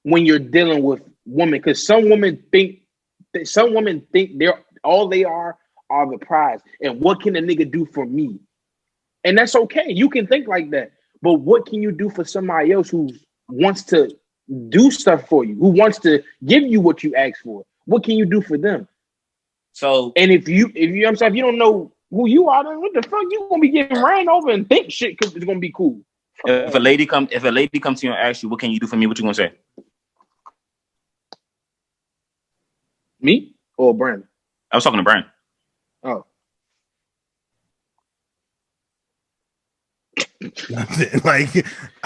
when you're dealing with women. Because some women think they're all they are the prize. And what can a nigga do for me? And that's okay. You can think like that. But what can you do for somebody else who wants to do stuff for you, who wants to give you what you ask for? What can you do for them? So, and if you know what I'm saying, if you don't know who you are, then what the fuck you gonna be getting ran over and think shit because it's gonna be cool. If a lady comes to you and asks you, what can you do for me? What you gonna say? Me or Brandon? I was talking to Brandon. Oh. Like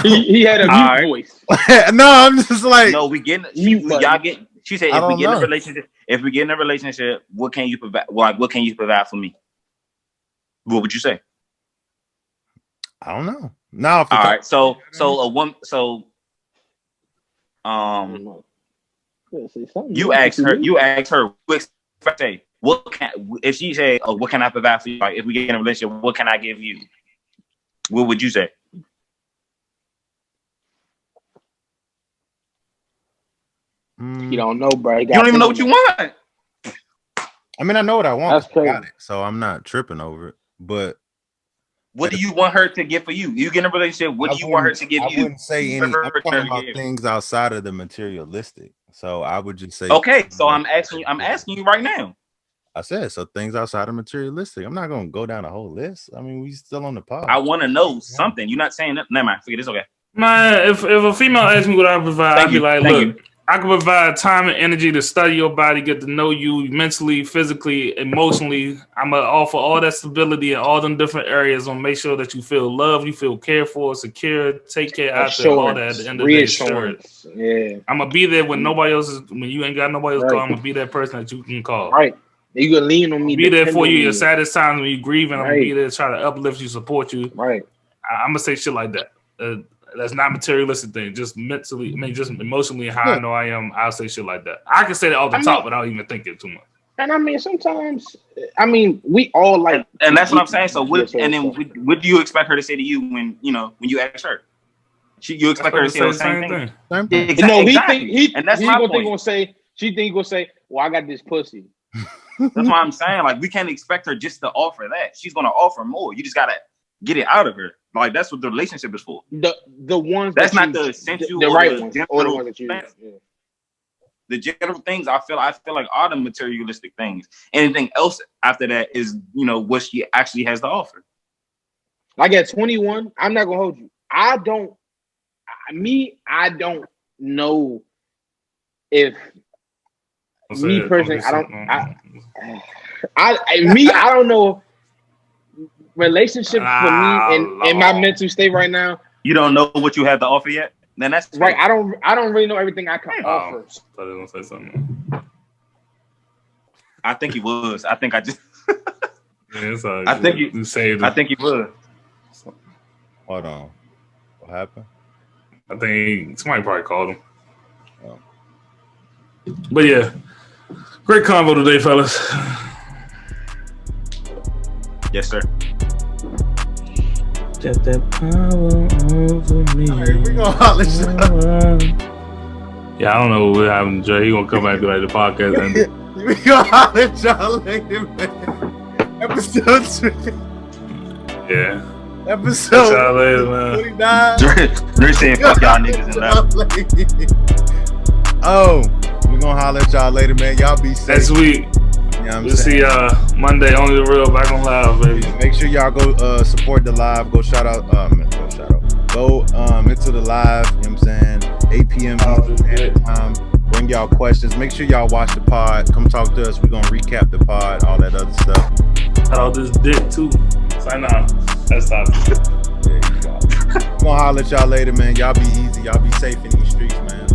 he had a mute voice. No, I'm just like, no, we getting y'all get. She said, if we get in a relationship, what can you provide? Like, what can you provide for me? What would you say? I don't know. Now, all right. So a woman. So you ask her. Say, if she say, oh, what can I provide for you? Like, if we get in a relationship, what can I give you? What would you say? You don't know, bro. You don't even know what you want. I mean, I know what I want. That's crazy. I got it, so I'm not tripping over it. But what do you want her to give for you? You get in a relationship. What do you want her to give you? I wouldn't say any. I'm talking about things outside of the materialistic. So I would just say, okay. So I'm asking you right now. I said so. Things outside of materialistic. I'm not gonna go down a whole list. I mean, we still on the pod. I want to know something. You're not saying that. Never mind. Forget it's okay. Man, if a female asks me what I provide, I'd be like, look, I can provide time and energy to study your body, get to know you mentally, physically, emotionally. I'm going to offer all that stability in all them different areas and make sure that you feel loved, you feel cared for, secure, take care after all that at the end of the day. Yeah. I'm going to be there when nobody else is, when you ain't got nobody else call, I'm going to be that person that you can call. Right. You can lean on me. Be there for you your saddest times when you're grieving. I'm going to be there to try to uplift you, support you. Right. I'm going to say shit like that. That's not materialistic thing. Just mentally, just emotionally, how I know I am, I'll say shit like that. I can say that off the top without even thinking too much. And I mean, sometimes, we all like, and that's what I'm saying. So, what do you expect her to say to you when you ask her? You expect her to say the same thing. Exactly. No, he gonna say, "Well, I got this pussy." That's what I'm saying. Like, we can't expect her just to offer that. She's gonna offer more. You just gotta get it out of her. Like, that's what the relationship is for. The ones that's not the essential, the right ones, or the ones that you. Yeah. The general things I feel like are the materialistic things. Anything else after that is, what she actually has to offer. Like at 21, I'm not gonna hold you. I don't know if me personally, I don't know relationships for me in my mental state right now. You don't know what you have to offer yet? Then that's right. I don't really know everything I can offer. I thought I was gonna say something. I think he was. I think I just. Yeah, I think you saved. I think he was. Hold on. What happened? I think somebody probably called him. Oh. But yeah, great convo today, fellas. Yes, sir. Get that power over me. All right, we gonna holler y'all. Yeah, I don't know what happened to Jay. He gonna come back to the podcast. And we gonna holler at y'all later, man. Episode 2. Yeah. Episode y'all later, man. 29. Dre saying fuck y'all niggas and Oh, we gonna holler at y'all later, man. Y'all be safe. Next week. We'll see Monday, Only the Real, back on live, baby. Make sure y'all go support the live. Go shout out. Go into the live. You know what I'm saying? 8 p.m. time. Bring y'all questions. Make sure y'all watch the pod. Come talk to us. We're gonna recap the pod, all that other stuff. Shout out this dick too. Sign on. That's top. There you go. We're gonna holler at y'all later, man. Y'all be easy. Y'all be safe in these streets, man.